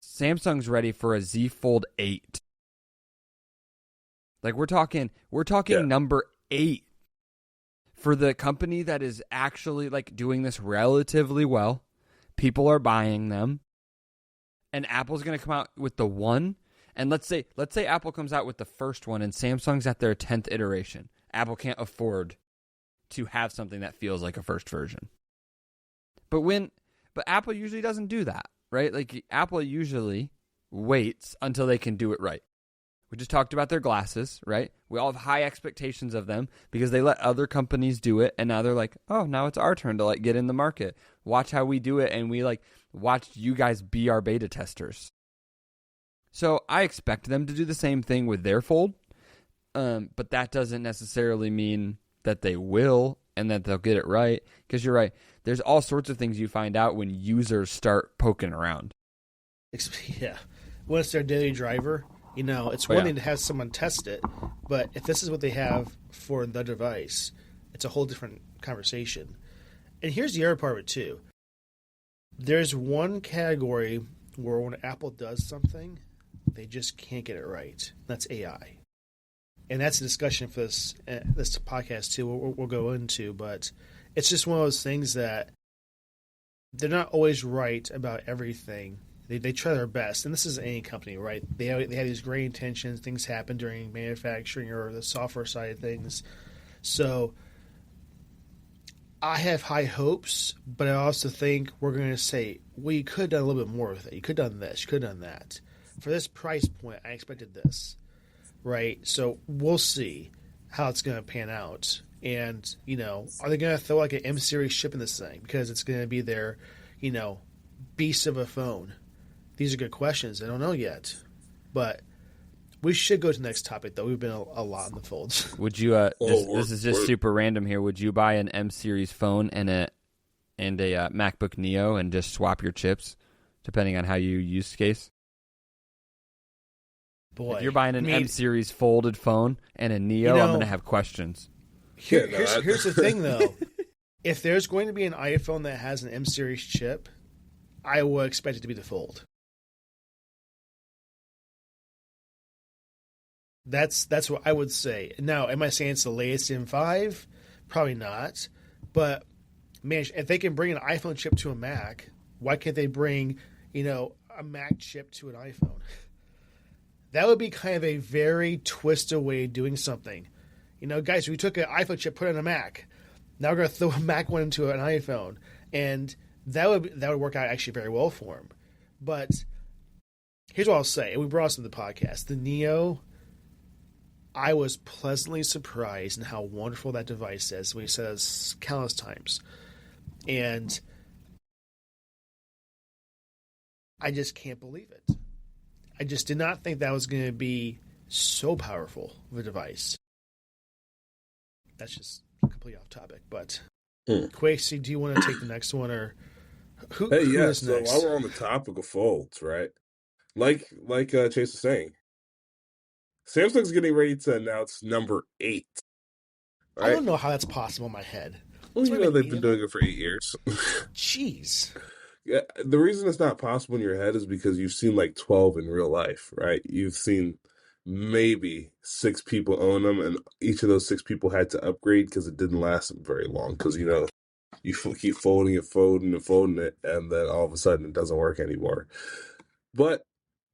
Samsung's ready for a Z Fold 8. We're talking number 8 for the company that is actually doing this relatively well. People are buying them, and Apple's going to come out with the 1. And let's say Apple comes out with the first one, and Samsung's at their 10th iteration. Apple can't afford to have something that feels like a first version. But Apple usually doesn't do that, right? Apple usually waits until they can do it right. We just talked about their glasses, right? We all have high expectations of them because they let other companies do it, and now they're like, oh, now it's our turn to get in the market. Watch how we do it, and we watched you guys be our beta testers. So I expect them to do the same thing with their Fold, but that doesn't necessarily mean that they will and that they'll get it right, because you're right. There's all sorts of things you find out when users start poking around. Yeah. When it's their daily driver, it's one thing to have someone test it, but if this is what they have for the device, it's a whole different conversation. And here's the other part of it, too. There's one category where when Apple does something, they just can't get it right. That's AI. And that's a discussion for this podcast, too, we'll go into. But it's just one of those things that they're not always right about everything They try their best, and this is any company, right? They have these great intentions. Things happen during manufacturing or the software side of things. So I have high hopes, but I also think we're going to say, well, you could have done a little bit more with it. You could have done this. You could have done that. For this price point, I expected this, right? So we'll see how it's going to pan out. And, are they going to throw like an M series chip in this thing because it's going to be their, beast of a phone? These are good questions. I don't know yet. But we should go to the next topic, though. We've been a lot in the folds. Would you? This is just super random here. Would you buy an M series phone and a MacBook Neo and just swap your chips, depending on how you use case? Boy, if you're buying an M series folded phone and a Neo, I'm going to have questions. Here's the thing, though. If there's going to be an iPhone that has an M series chip, I will expect it to be the Fold. That's what I would say. Now, am I saying it's the latest M5? Probably not. But, man, if they can bring an iPhone chip to a Mac, why can't they bring, a Mac chip to an iPhone? That would be kind of a very twisted way of doing something. Guys, we took an iPhone chip, put it in a Mac. Now we're going to throw a Mac one into an iPhone. And that would work out actually very well for him. But here's what I'll say. And we brought this to the podcast. The Neo, I was pleasantly surprised in how wonderful that device is. We said this countless times. And I just can't believe it. I just did not think that was going to be so powerful of a device. That's just completely off topic. But, Quasey, do you want to take the next one? Or who is next? So while we're on the topic of folds, right? Like Chase was saying, Samsung's getting ready to announce number 8. Right? I don't know how that's possible in my head. Well, they've been doing it for 8 years. Jeez. Yeah, the reason it's not possible in your head is because you've seen like 12 in real life, right? You've seen maybe 6 people own them, and each of those 6 people had to upgrade because it didn't last very long. Because you keep folding it, and then all of a sudden it doesn't work anymore. But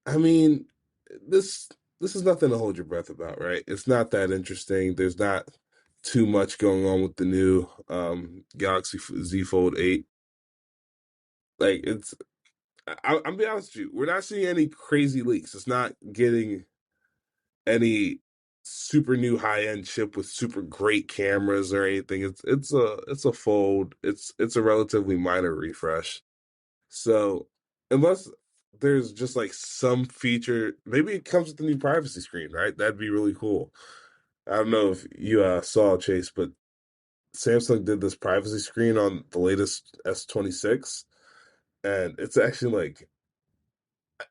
I mean, this is nothing to hold your breath about, right? It's not that interesting. There's not too much going on with the new Galaxy Z Fold 8. Like, I'm be honest with you, we're not seeing any crazy leaks. It's not getting any super new high end chip with super great cameras or anything. It's a fold. It's a relatively minor refresh. So unless there's just like some feature, maybe it comes with the new privacy screen, right? That'd be really cool. I don't know if you saw, Chase, but Samsung did this privacy screen on the latest S26, and it's actually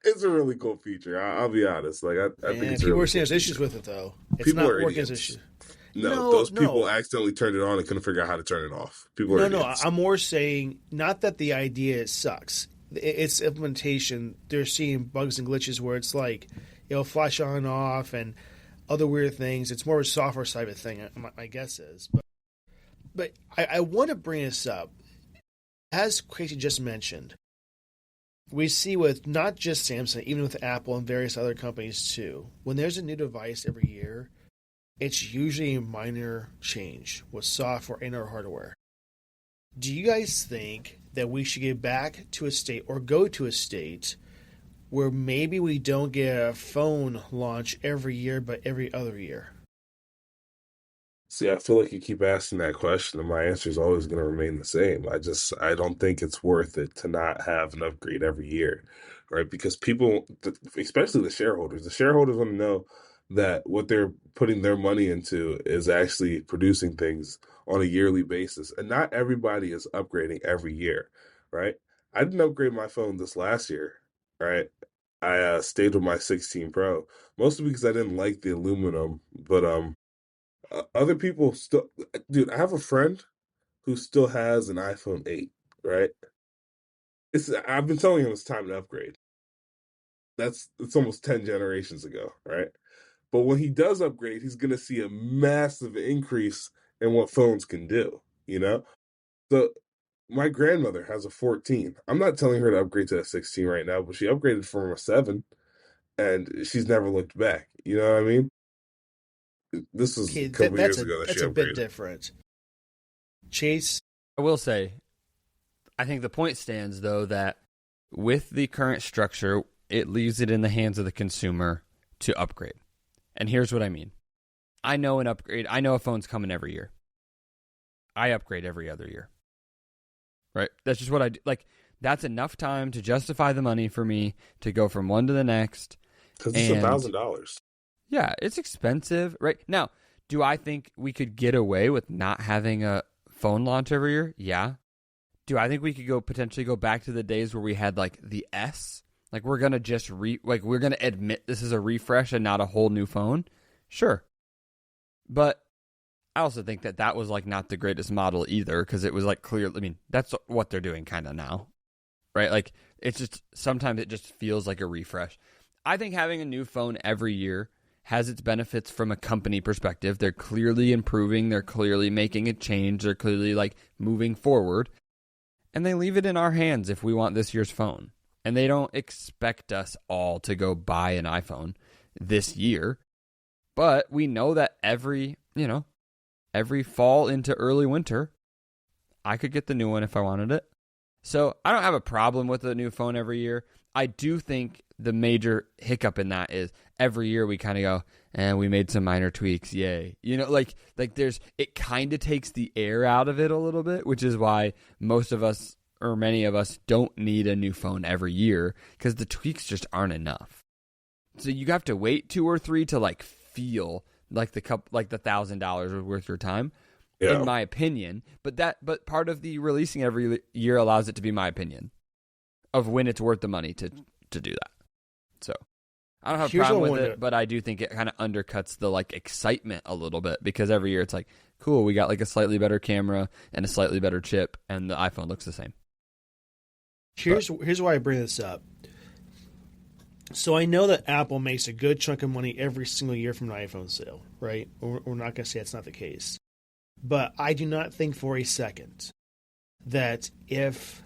it's a really cool feature. I'll be honest. I think it's people really are saying cool there's issues with it, though. It's people not are working as idiots. issue. No, those people accidentally turned it on and couldn't figure out how to turn it off. People are idiots. I'm more saying not that the idea sucks. It's implementation. They're seeing bugs and glitches where it's like it'll flash on and off and other weird things. It's more of a software side of thing, my guess is. But I want to bring this up. As Quasey just mentioned, we see with not just Samsung, even with Apple and various other companies too, when there's a new device every year, it's usually a minor change with software and or hardware. Do you guys think that we should get back to a state or go to a state where maybe we don't get a phone launch every year but every other year? See, I feel like you keep asking that question, and my answer is always going to remain the same. I don't think it's worth it to not have an upgrade every year, right? Because people, especially the shareholders want to know that what they're putting their money into is actually producing things on a yearly basis. And not everybody is upgrading every year, right? I didn't upgrade my phone this last year, right? I stayed with my 16 Pro, mostly because I didn't like the aluminum, but other people still, dude, I have a friend who still has an iPhone 8, right? I've been telling him it's time to upgrade. It's almost 10 generations ago, right? But when he does upgrade, he's going to see a massive increase in what phones can do, you know? So my grandmother has a 14. I'm not telling her to upgrade to a 16 right now, but she upgraded from a 7, and she's never looked back. You know what I mean? This was Okay, a couple that's years ago that she a bit upgraded. different. Chase, I will say, I think the point stands, though, that with the current structure, it leaves it in the hands of the consumer to upgrade. And here's what I mean. I know a phone's coming every year. I upgrade every other year. Right? That's just what I do. Like, that's enough time to justify the money for me to go from one to the next. Because it's $1,000. Yeah, it's expensive. Right? Now, do I think we could get away with not having a phone launch every year? Yeah. Do I think we could potentially go back to the days where we had like the S? Like we're gonna just we're gonna admit this is a refresh and not a whole new phone? Sure. But I also think that was like not the greatest model either, because it was like clear. I mean, that's what they're doing kind of now, right? Like it's just sometimes it just feels like a refresh. I think having a new phone every year has its benefits from a company perspective. They're clearly improving. They're clearly making a change. They're clearly like moving forward. And they leave it in our hands if we want this year's phone. And they don't expect us all to go buy an iPhone this year. But we know that every fall into early winter, I could get the new one if I wanted it. So I don't have a problem with a new phone every year. I do think the major hiccup in that is every year we kind of go, and we made some minor tweaks, yay. Like it kind of takes the air out of it a little bit, which is why most of us, or many of us, don't need a new phone every year, because the tweaks just aren't enough. So you have to wait 2 or 3 to like feel like the $1,000 was worth your time, in my opinion. But part of the releasing every year allows it to be my opinion of when it's worth the money to do that. So I don't have a problem with it, but I do think it kind of undercuts the like excitement a little bit, because every year it's like, cool, we got like a slightly better camera and a slightly better chip, and the iPhone looks the same. Here's why I bring this up. So I know that Apple makes a good chunk of money every single year from an iPhone sale, right? We're not going to say that's not the case. But I do not think for a second that if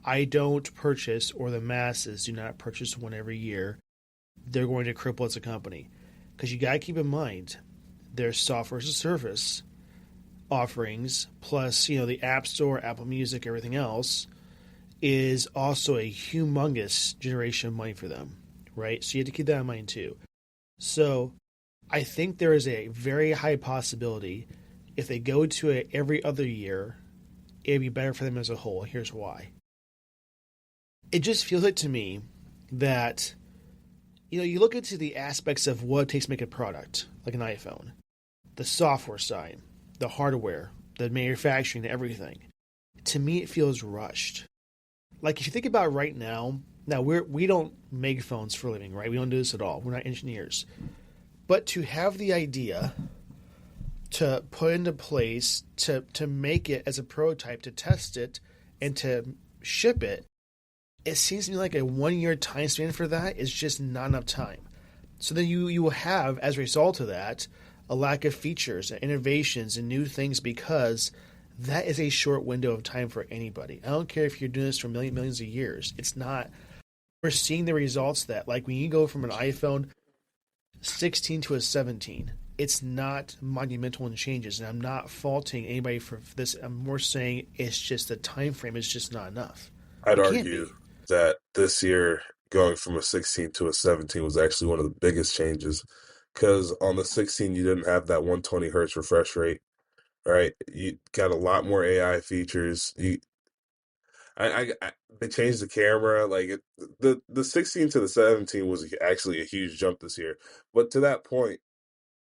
I don't purchase, or the masses do not purchase one every year, they're going to cripple as a company. Because you got to keep in mind, there's software as a service offerings, plus the App Store, Apple Music, everything else, is also a humongous generation of money for them, right? So you have to keep that in mind too. So I think there is a very high possibility if they go to it every other year, it'd be better for them as a whole. Here's why. It just feels like to me that, you look into the aspects of what it takes to make a product, like an iPhone, the software side, the hardware, the manufacturing, everything. To me, it feels rushed. Like if you think about right now we don't make phones for a living, right? We don't do this at all. We're not engineers. But to have the idea to put into place, to make it as a prototype, to test it, and to ship it, it seems to me like a 1-year time span for that is just not enough time. So then you will have, as a result of that, a lack of features and innovations and new things, because that is a short window of time for anybody. I don't care if you're doing this for millions of years. It's not. We're seeing the results of that. Like when you go from an iPhone 16 to a 17, it's not monumental in changes. And I'm not faulting anybody for this. I'm more saying it's just the time frame is just not enough. I'd argue that this year, going from a 16 to a 17 was actually one of the biggest changes, because on the 16 you didn't have that 120 hertz refresh rate. Right, you got a lot more AI features. They changed the camera. Like the 16 to the 17 was actually a huge jump this year. But to that point,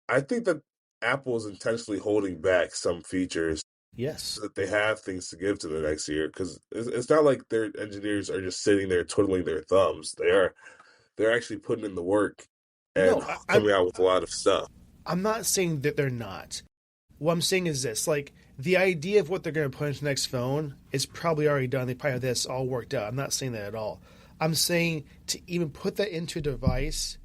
I think that Apple is intentionally holding back some features. Yes, so that they have things to give to the next year, because it's not like their engineers are just sitting there twiddling their thumbs. They're actually putting in the work and coming out with a lot of stuff. I'm not saying that they're not. What I'm saying is this, like, the idea of what they're going to put into the next phone is probably already done. They probably have this all worked out. I'm not saying that at all. I'm saying to even put that into a device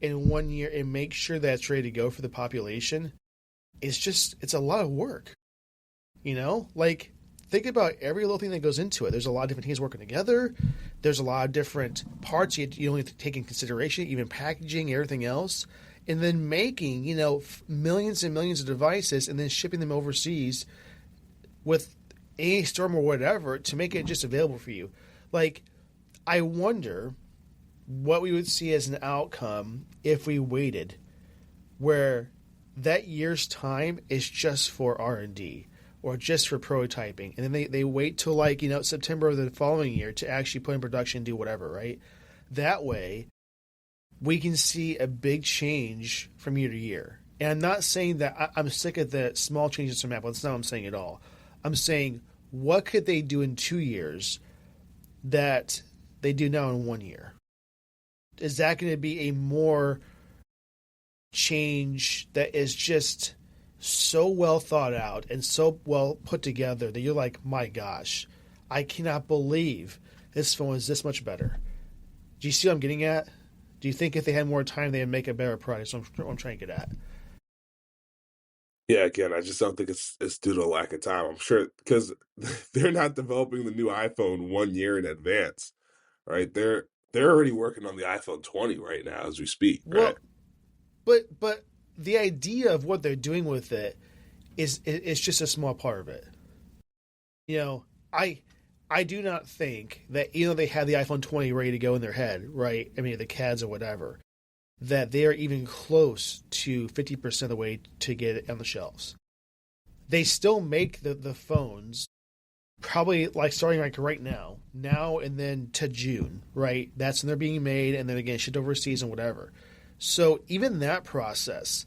in 1 year and make sure that it's ready to go for the population, it's a lot of work. Like, think about every little thing that goes into it. There's a lot of different things working together. There's a lot of different parts you only have to take in consideration, even packaging, everything else. And then making, millions and millions of devices and then shipping them overseas with a storm or whatever to make it just available for you. Like, I wonder what we would see as an outcome if we waited, where that year's time is just for R&D or just for prototyping, and then they wait till September of the following year to actually put in production and do whatever, right? That way, we can see a big change from year to year. And I'm not saying that I'm sick of the small changes from Apple. That's not what I'm saying at all. I'm saying, what could they do in 2 years that they do now in 1 year? Is that going to be a more change that is just so well thought out and so well put together that you're like, my gosh, I cannot believe this phone is this much better? Do you see what I'm getting at? Do you think if they had more time, they'd make a better product? That's what I'm trying to get at. Yeah, again, I just don't think it's due to a lack of time. I'm sure because they're not developing the new iPhone 1 year in advance, right? They're already working on the iPhone 20 right now as we speak, right? Well, but the idea of what they're doing with it is just a small part of it. I do not think that they have the iPhone 20 ready to go in their head, right? I mean, the CADs or whatever, that they are even close to 50% of the way to get it on the shelves. They still make the phones probably starting right now and then to June, right? That's when they're being made and then again shipped overseas and whatever. So even that process,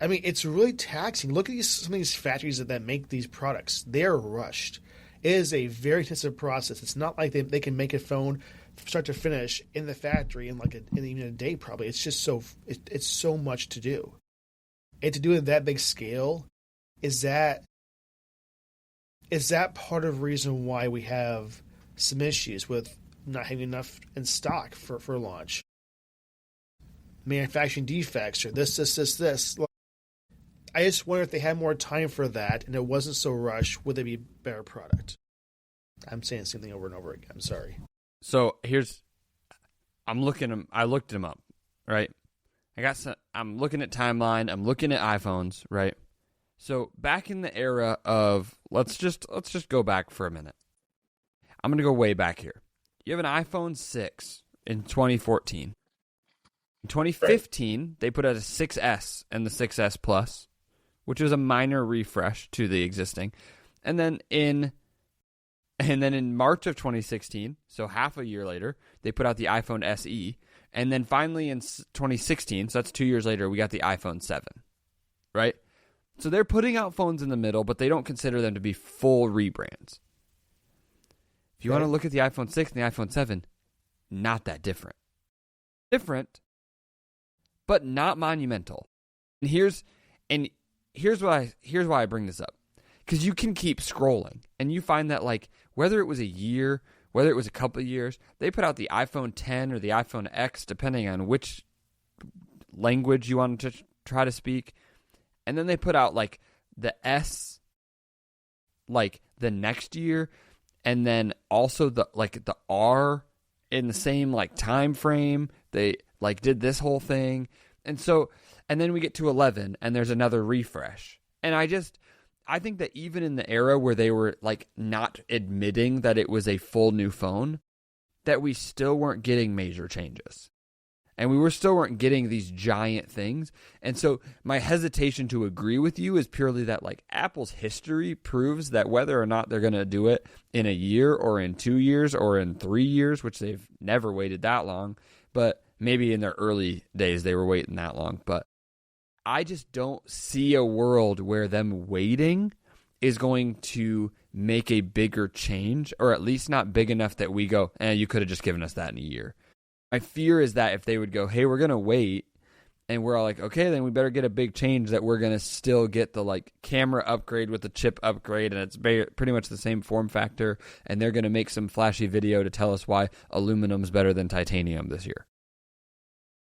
I mean, it's really taxing. Look at some of these factories that make these products. They're rushed. It is a very intensive process. It's not like they can make a phone start to finish in the factory in even a day probably. It's just it's so much to do. And to do it at that big scale, is that part of the reason why we have some issues with not having enough in stock for launch? Manufacturing defects or this. I just wonder if they had more time for that and it wasn't so rushed, would they be a better product? I'm saying the same thing over and over again. I'm sorry. So I looked them up, right? I'm looking at timeline. I'm looking at iPhones, right? So back in the era of let's just go back for a minute. I'm gonna go way back here. You have an iPhone 6 in 2014. In 2015, they put out a 6S and the 6S Plus, which was a minor refresh to the existing. And then in March of 2016, so half a year later, they put out the iPhone SE. And then finally in 2016, so that's 2 years later, we got the iPhone 7, right? So they're putting out phones in the middle, but they don't consider them to be full rebrands. If you want to look at the iPhone 6 and the iPhone 7, not that different. Different, but not monumental. And here's why I bring this up. Because you can keep scrolling, and you find that whether it was a year, whether it was a couple of years, they put out the iPhone 10 or the iPhone X, depending on which language you want to try to speak. And then they put out the S the next year, and then also the R in the same time frame. They did this whole thing. And then we get to 11 and there's another refresh. And I think that even in the era where they were not admitting that it was a full new phone, that we still weren't getting major changes. And we still weren't getting these giant things. And so my hesitation to agree with you is purely that Apple's history proves that whether or not they're going to do it in a year or in 2 years or in 3 years, which they've never waited that long, but maybe in their early days they were waiting that long. But I just don't see a world where them waiting is going to make a bigger change, or at least not big enough that we go, you could have just given us that in a year. My fear is that if they would go, hey, we're going to wait, and we're all okay, then we better get a big change, that we're going to still get the camera upgrade with the chip upgrade, and it's pretty much the same form factor, and they're going to make some flashy video to tell us why aluminum's better than titanium this year.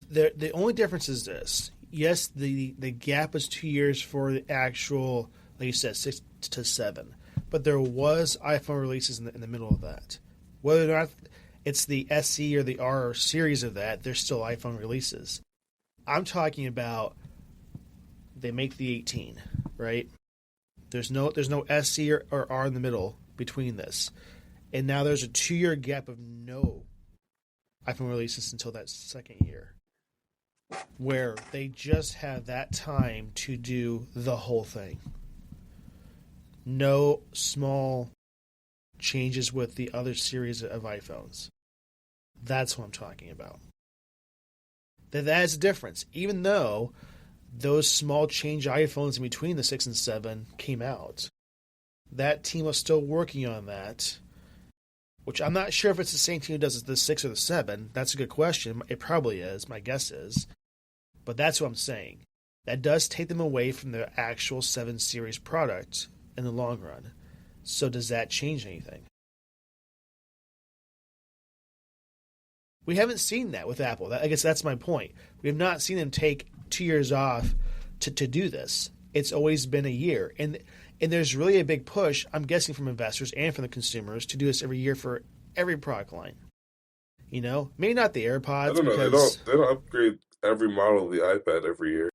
The only difference is this. Yes, the gap is 2 years for the actual, like you said, 6 to 7. but there was iPhone releases in the middle of that. Whether or not it's the SE or the R series of that, there's still iPhone releases. I'm talking about they make the 18, right? There's no SE or R in the middle between this. And now there's a 2-year gap of no iPhone releases until that second year, where they just have that time to do the whole thing. No small changes with the other series of iPhones. That's what I'm talking about. That is a difference. Even though those small change iPhones in between the 6 and 7 came out, that team was still working on that, which I'm not sure if it's the same team who does the 6 or the 7. That's a good question. It probably is. My guess is. But that's what I'm saying. That does take them away from the actual 7 series product in the long run. So does that change anything? We haven't seen that with Apple. I guess that's my point. We have not seen them take 2 years off to do this. It's always been a year. And there's really a big push, I'm guessing, from investors and from the consumers to do this every year for every product line. You know? Maybe not the AirPods. I don't know. They don't upgrade every model of the iPad every year.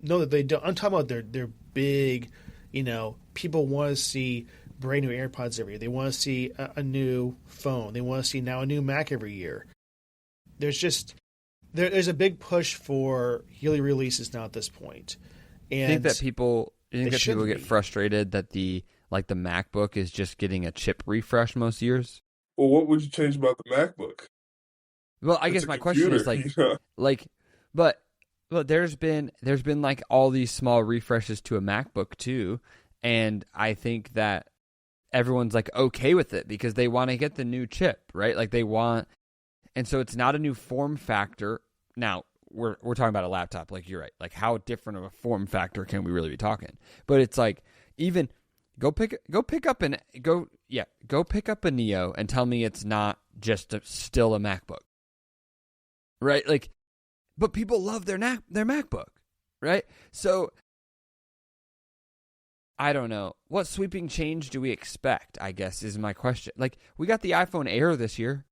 No, they don't. I'm talking about their big, you know, people want to see brand new AirPods every year. They want to see a new phone. They want to see now a new Mac every year. There's a big push for yearly releases now at this point. And you think that people get frustrated that the MacBook is just getting a chip refresh most years? Well, what would you change about the MacBook? Well, I guess my question is but there's been like all these small refreshes to a MacBook too, and I think that everyone's like okay with it because they want to get the new chip, right? Like they want, and so it's not a new form factor. Now we're talking about a laptop, like you're right. Like how different of a form factor can we really be talking? But it's like even go pick up a Neo and tell me it's not just still a MacBook, right? Like, but people love their MacBook, right? So I don't know. What sweeping change do we expect, I guess, is my question. Like, we got the iPhone Air this year.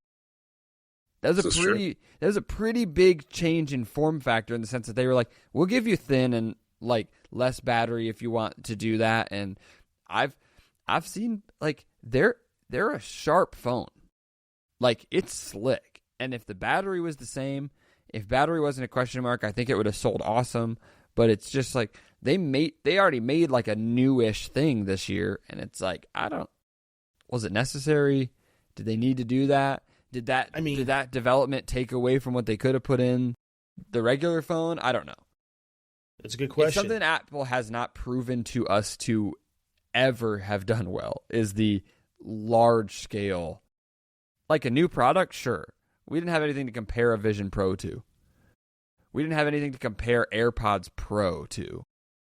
That was a pretty big change in form factor in the sense that they were like, we'll give you thin and like less battery if you want to do that. And I've seen like they're a sharp phone. Like it's slick. And if the battery was the same, if battery wasn't a question mark, I think it would have sold awesome. But it's just like they already made like a newish thing this year, and it's like was it necessary? Did they need to do that? Did that development take away from what they could have put in the regular phone? I don't know. It's a good question. It's something Apple has not proven to us to ever have done well is the large scale. Like a new product, sure. We didn't have anything to compare a Vision Pro to. We didn't have anything to compare AirPods Pro to,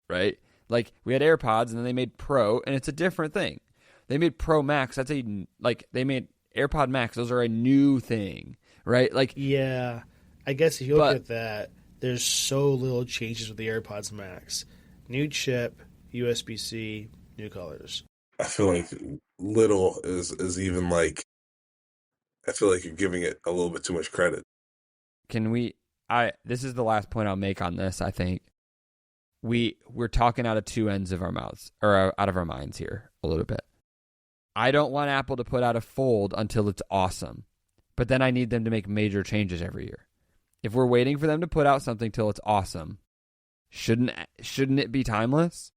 right? Like we had AirPods and then they made Pro, and it's a different thing. They made Pro Max. They made AirPod Max. Those are a new thing, right? Like yeah, I guess if you look at that, there's so little changes with the AirPods Max. New chip, USB-C, new colors. I feel like little is even like. I feel like you're giving it a little bit too much credit. This is the last point I'll make on this. I think we're talking out of two ends of our mouths or out of our minds here a little bit. I don't want Apple to put out a Fold until it's awesome, but then I need them to make major changes every year. If we're waiting for them to put out something till it's awesome, shouldn't it be timeless?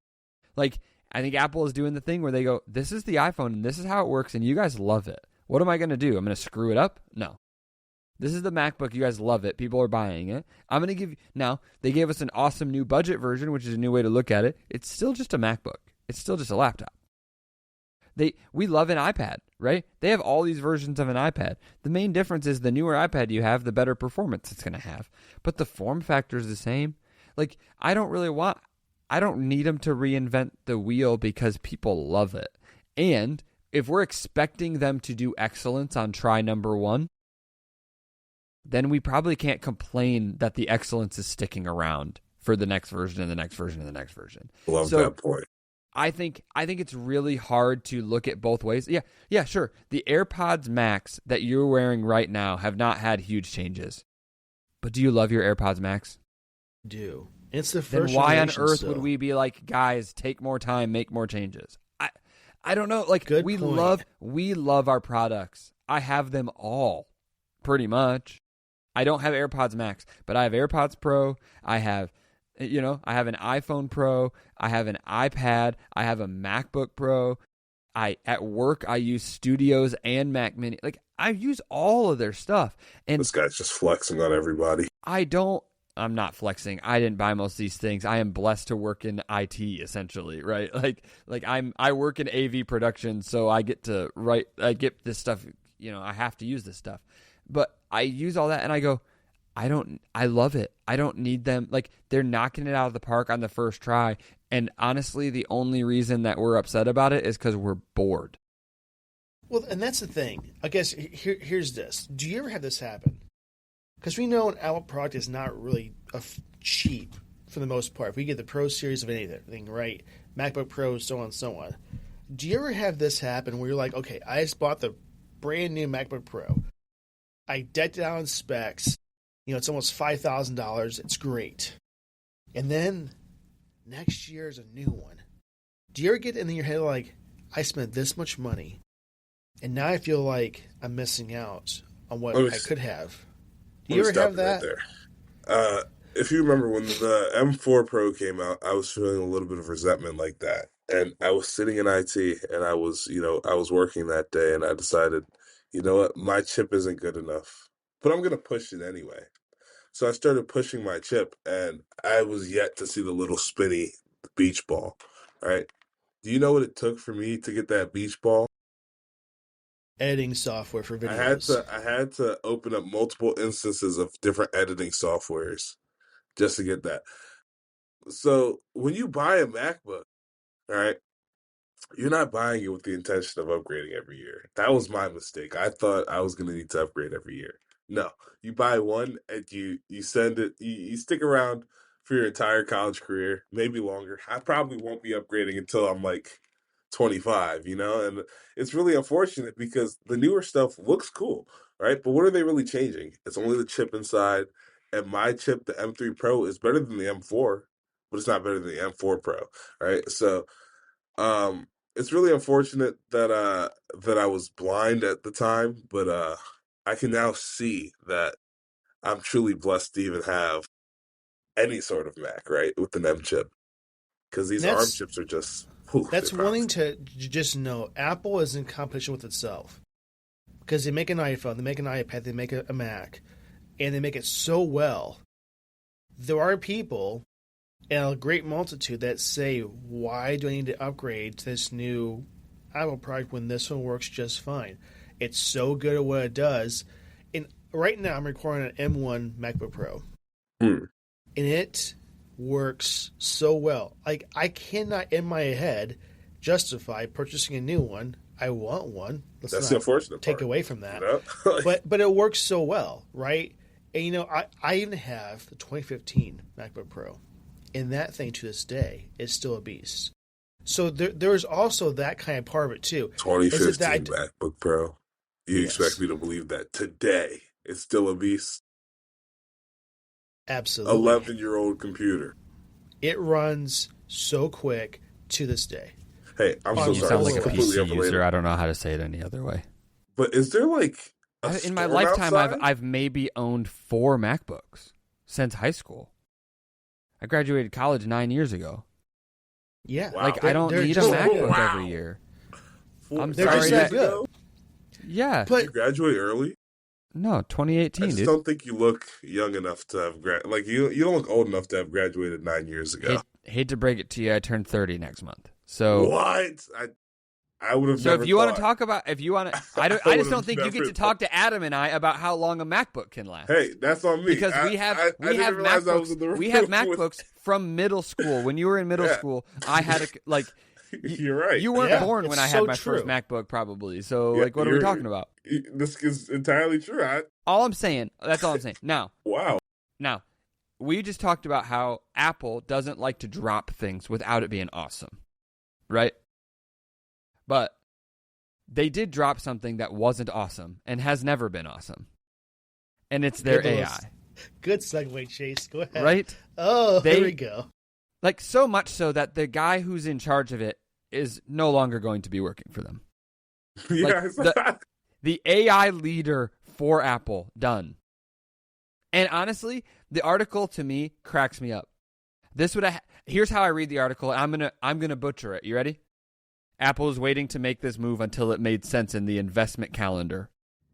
Like I think Apple is doing the thing where they go, "This is the iPhone and this is how it works, and you guys love it. What am I going to do? I'm going to screw it up? No. This is the MacBook. You guys love it. People are buying it. I'm going to give you... Now, they gave us an awesome new budget version, which is a new way to look at it. It's still just a MacBook. It's still just a laptop. We love an iPad, right? They have all these versions of an iPad. The main difference is the newer iPad you have, the better performance it's going to have. But the form factor is the same. Like, I don't need them to reinvent the wheel because people love it. And if we're expecting them to do excellence on try number one, then we probably can't complain that the excellence is sticking around for the next version and the next version and the next version. Love that point. I think it's really hard to look at both ways. Yeah, sure. The AirPods Max that you're wearing right now have not had huge changes. But do you love your AirPods Max? Do. It's the first. Then why on earth would we be like, guys, take more time, make more changes? I don't know. Like, Good we point. love our products. I have them all, pretty much. I don't have AirPods Max, but I have AirPods Pro. I have an iPhone Pro. I have an iPad. I have a MacBook Pro. At work I use Studios and Mac Mini. Like, I use all of their stuff. And This guy's just flexing on everybody. I'm not flexing. I didn't buy most of these things. I am blessed to work in IT, essentially, right? Like I work in AV production, so I get to write. I get this stuff. I have to use this stuff, but I use all that, and I go, I love it. I don't need them. Like, they're knocking it out of the park on the first try. And honestly, the only reason that we're upset about it is because we're bored. Well, and that's the thing. I guess here's this. Do you ever have this happen? Because we know an Apple product is not really cheap for the most part. If we get the Pro series of anything, right? MacBook Pro, so on and so on. Do you ever have this happen where you're like, okay, I just bought the brand new MacBook Pro. I decked it out in specs. It's almost $5,000. It's great. And then next year is a new one. Do you ever get in your head like, I spent this much money, and now I feel like I'm missing out on what I could have? Do you ever have that? Right there. If you remember when the M4 Pro came out, I was feeling a little bit of resentment like that. And I was sitting in IT, and I was working that day, and I decided, you know what, my chip isn't good enough, but I'm going to push it anyway. So I started pushing my chip, and I was yet to see the little spinny beach ball, right? Do you know what it took for me to get that beach ball? Editing software for videos. I had to open up multiple instances of different editing softwares just to get that. So when you buy a MacBook, all right, you're not buying it with the intention of upgrading every year. That was my mistake. I thought I was going to need to upgrade every year. No, you buy one and you send it, you stick around for your entire college career, maybe longer. I probably won't be upgrading until I'm like 25, and it's really unfortunate because the newer stuff looks cool, right? But what are they really changing? It's only the chip inside, and my chip, the M3 Pro, is better than the M4, but it's not better than the M4 Pro, right? So, it's really unfortunate that I was blind at the time, but I can now see that I'm truly blessed to even have any sort of Mac, right, with an M chip, because these ARM chips are just. That's wanting to just know Apple is in competition with itself, because they make an iPhone, they make an iPad, they make a Mac, and they make it so well. There are people, and a great multitude, that say, why do I need to upgrade to this new Apple product when this one works just fine? It's so good at what it does. And right now I'm recording an M1 MacBook Pro. And it works so well. Like, I cannot in my head justify purchasing a new one. I want one. That's the unfortunate take part. away from that. But it works so well, right? And I even have the 2015 MacBook Pro, and that thing to this day is still a beast. So there's also that kind of part of it too. 2015 MacBook Pro. You expect me to believe that today it's still a beast? Absolutely. 11-year-old computer. It runs so quick to this day. Hey, I'm so sorry. You sound like a PC user. I don't know how to say it any other way. But is there like in my lifetime, outside? I've maybe owned 4 MacBooks since high school. I graduated college 9 years ago. Yeah, wow. Like, I don't need a MacBook every year. I'm sorry. That good. Yeah. Did you graduate early? No, 2018, I just don't think you look young enough to have you don't look old enough to have graduated 9 years ago. Hate to break it to you, I turned 30 next month. So what? I would have. So never if you thought. want to talk about, I just don't think you get to talk to Adam and I about how long a MacBook can last. Hey, that's on me. Because we have MacBooks. We have MacBooks from middle school. When you were in middle school, I had You're right. You weren't born when I had my first MacBook, probably. So, what are we talking about? This is entirely true. That's all I'm saying. Now, wow. Now, we just talked about how Apple doesn't like to drop things without it being awesome, right? But they did drop something that wasn't awesome and has never been awesome. And it's their AI. Good segue, Chase. Go ahead. Right? There we go. Like, so much so that the guy who's in charge of it is no longer going to be working for them. Yeah, Like, the AI leader for Apple, done. And honestly, the article to me cracks me up. Here's how I read the article. I'm gonna butcher it. You ready? Apple is waiting to make this move until it made sense in the investment calendar.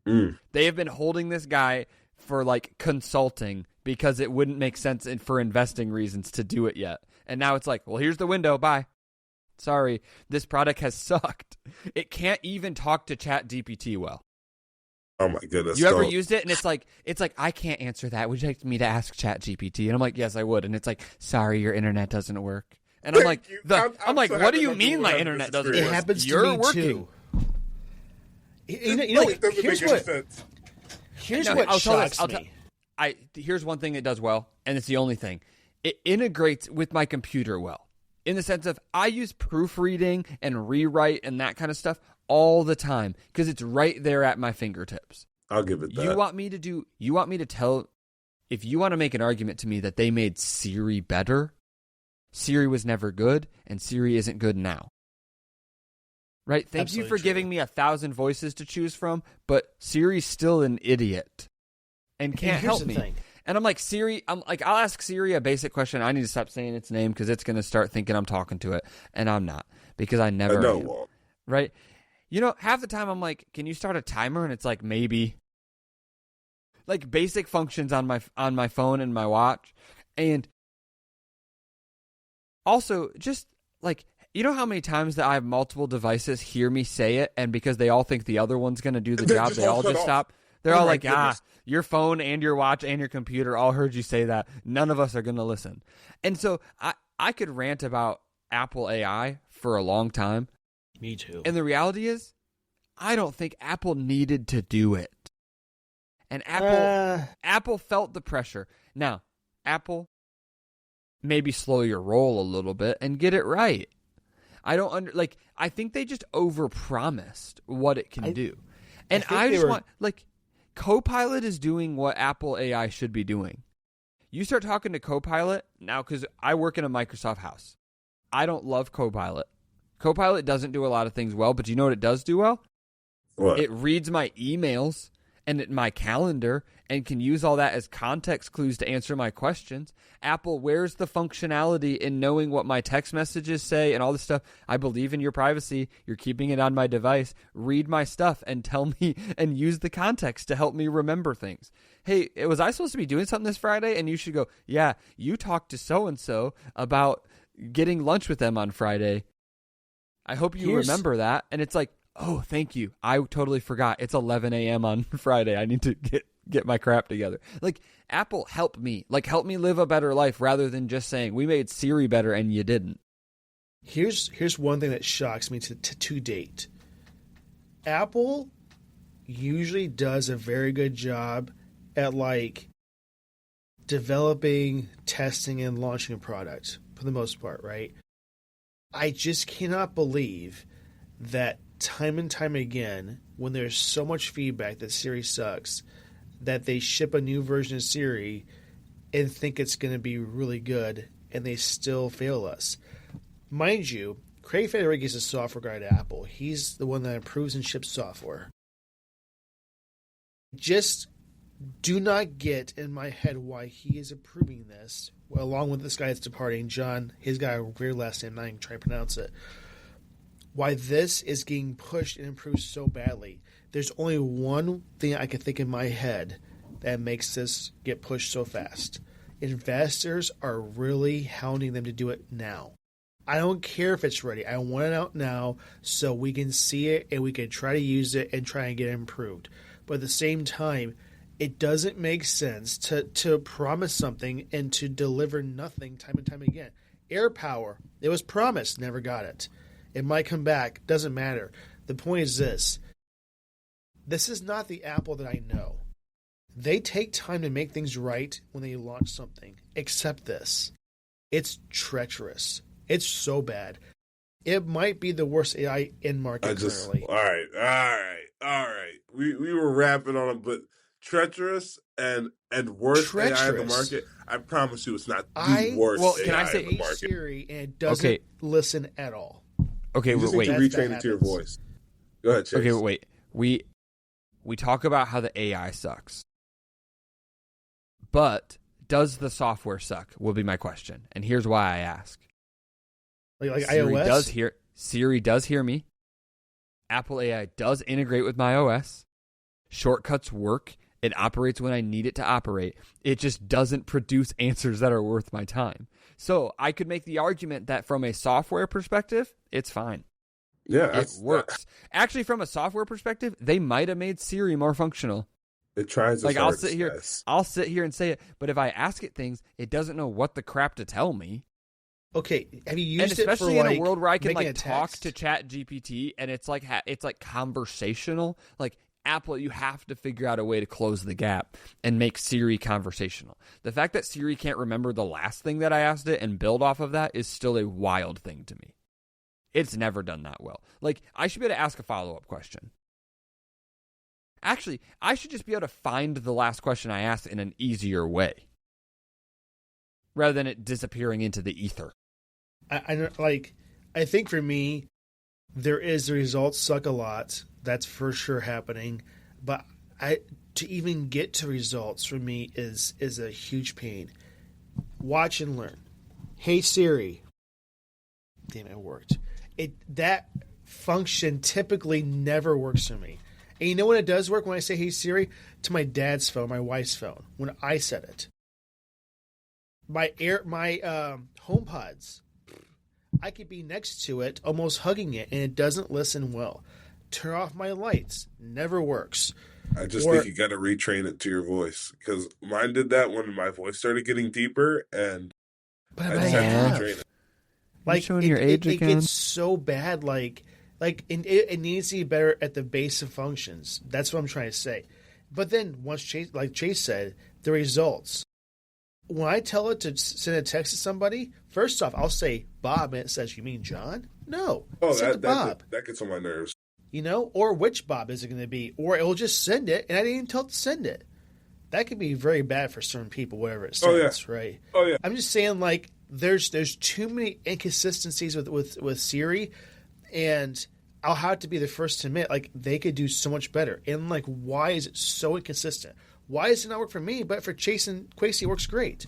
They have been holding this guy for like consulting because it wouldn't make sense for investing reasons to do it yet. And now it's like, well, here's the window. Bye. Sorry, this product has sucked. It can't even talk to ChatGPT well. Oh my goodness! You ever used it? And it's like I can't answer that. Would you like me to ask ChatGPT? And I'm like, yes, I would. And it's like, sorry, your internet doesn't work. And I'm like, I'm like, what do you mean my internet doesn't work? It happens to You're me working. too. You know, it doesn't make any sense. Here's what shocks me. Here's one thing it does well, and it's the only thing. It integrates with my computer well. In the sense of I use proofreading and rewrite and that kind of stuff all the time because it's right there at my fingertips. I'll give it that. You want me to tell, if you want to make an argument to me that they made Siri better, Siri was never good and Siri isn't good now. Right? Thank Absolutely you for true. giving me 1,000 voices to choose from, but Siri's still an idiot and can't help me. Thing. And I'm like, Siri, I'll ask Siri a basic question. I need to stop saying its name because it's going to start thinking I'm talking to it. And I'm not, because I never am. Right? You know, half the time I'm like, can you start a timer? And it's like, maybe. Like basic functions on my phone and my watch. And also, just like, you know how many times that I have multiple devices hear me say it, and because they all think the other one's going to do the job, they all just stop? They're all like, your phone and your watch and your computer all heard you say that. None of us are going to listen. And so I could rant about Apple AI for a long time. Me too. And the reality is, I don't think Apple needed to do it. And Apple felt the pressure. Now, Apple, maybe slow your roll a little bit and get it right. I think they just overpromised what it can do. And I just want, like, Copilot is doing what Apple AI should be doing. You start talking to Copilot now, because I work in a Microsoft house. I don't love Copilot. Copilot doesn't do a lot of things well, but you know what it does do well? What? It reads my emails and my calendar and can use all that as context clues to answer my questions. Apple, where's the functionality in knowing what my text messages say and all this stuff? I believe in your privacy. You're keeping it on my device. Read my stuff and tell me and use the context to help me remember things. Hey, was I supposed to be doing something this Friday? And you should go, yeah, you talked to so-and-so about getting lunch with them on Friday. I hope you remember that. And it's like, oh, thank you. I totally forgot. It's 11 a.m. on Friday. I need to get my crap together. Like, Apple, help me. Like, help me live a better life rather than just saying, we made Siri better and you didn't. Here's one thing that shocks me to date. Apple usually does a very good job at, like, developing, testing, and launching a product for the most part, right? I just cannot believe that time and time again, when there's so much feedback that Siri sucks, that they ship a new version of Siri and think it's going to be really good, and they still fail us. Mind you, Craig Federighi is a software guy at Apple. He's the one that improves and ships software. Just do not get in my head why he is approving this, along with this guy that's departing, John. He's got a weird last name, I'm not even trying to pronounce it. Why this is getting pushed and improved so badly. There's only one thing I can think in my head that makes this get pushed so fast. Investors are really hounding them to do it now. I don't care if it's ready. I want it out now so we can see it and we can try to use it and try and get it improved. But at the same time, it doesn't make sense to promise something and to deliver nothing time and time again. Air power, it was promised, never got it. It might come back, doesn't matter. The point is this. This is not the Apple that I know. They take time to make things right when they launch something. Except this. It's treacherous. It's so bad. It might be the worst AI in market currently. All right. We were rapping on them, but treacherous and worst AI in the market. I promise you, it's not the worst AI in the market. Siri and it doesn't listen at all. Okay, you just need to retrain it to your voice. Go ahead, Chase. Okay, wait. We talk about how the AI sucks, but does the software suck? Will be my question, and here's why I ask. Like iOS? Siri does hear me. Apple AI does integrate with my OS. Shortcuts work. It operates when I need it to operate. It just doesn't produce answers that are worth my time. So I could make the argument that from a software perspective, it's fine. Yeah, it works. Actually, from a software perspective, they might have made Siri more functional. It tries. Like I'll sit here and say it, but if I ask it things, it doesn't know what the crap to tell me. Okay, have you used it for especially in a world where I can talk text? To Chat GPT and it's like conversational? Like Apple, you have to figure out a way to close the gap and make Siri conversational. The fact that Siri can't remember the last thing that I asked it and build off of that is still a wild thing to me. It's never done that well. Like, I should be able to ask a follow-up question. Actually, I should just be able to find the last question I asked in an easier way, rather than it disappearing into the ether. I think for me, the results suck a lot. That's for sure happening. But to even get to results for me is a huge pain. Watch and learn. Hey Siri. Damn, it worked. That function typically never works for me. And you know when it does work? When I say Hey Siri to my dad's phone, my wife's phone, when I said it. My HomePods, I could be next to it, almost hugging it, and it doesn't listen well. Turn off my lights, never works. I just think you got to retrain it to your voice, because mine did that when my voice started getting deeper, and I just had to retrain it. Like showing your age again. It gets so bad. It needs to be better at the base of functions. That's what I'm trying to say. But then once Chase said, the results. When I tell it to send a text to somebody, first off, I'll say Bob, and it says, "You mean John?" No, send to Bob. That gets on my nerves. Or which Bob is it going to be? Or it will just send it, and I didn't even tell it to send it. That can be very bad for certain people, whatever it sends, right? Oh yeah. I'm just saying, there's too many inconsistencies with Siri, and I'll have to be the first to admit, they could do so much better. And why is it so inconsistent? Why does it not work for me, but for Chase and Quasey it works great?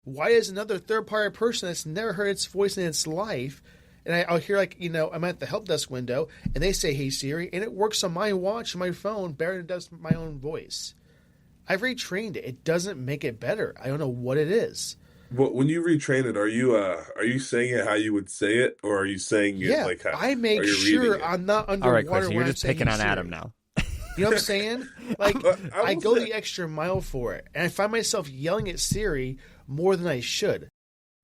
Why is another third-party person that's never heard its voice in its life, and I'll hear I'm at the help desk window, and they say, "Hey Siri," and it works on my watch and my phone better than it does my own voice. I've retrained it. It doesn't make it better. I don't know what it is. But when you retrain it, are you saying it how you would say it, or are you saying it like how? I make sure I'm not underwater. All right, Quincy, you're when just picking on Adam now. You know what I'm saying? I go the extra mile for it, and I find myself yelling at Siri more than I should.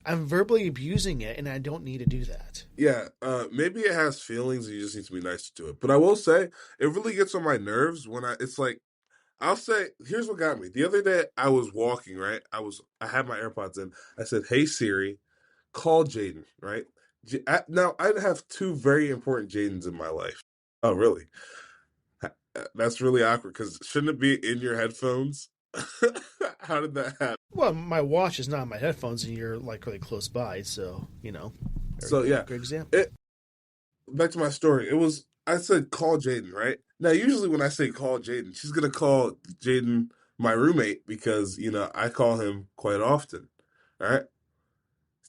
I'm verbally abusing it, and I don't need to do that. Yeah, maybe it has feelings, and you just need to be nicer to it. But I will say, it really gets on my nerves when I'll say, here's what got me. The other day, I was walking, right? I had my AirPods in. I said, "Hey Siri, call Jaden," right? Now, I have two very important Jadens in my life. Oh, really? That's really awkward, because shouldn't it be in your headphones? How did that happen? Well, my watch is not in my headphones, and you're really close by, so So yeah, good example. Back to my story. I said call Jaden, right? Now, usually when I say call Jaden, she's gonna call Jaden my roommate, because I call him quite often. All right.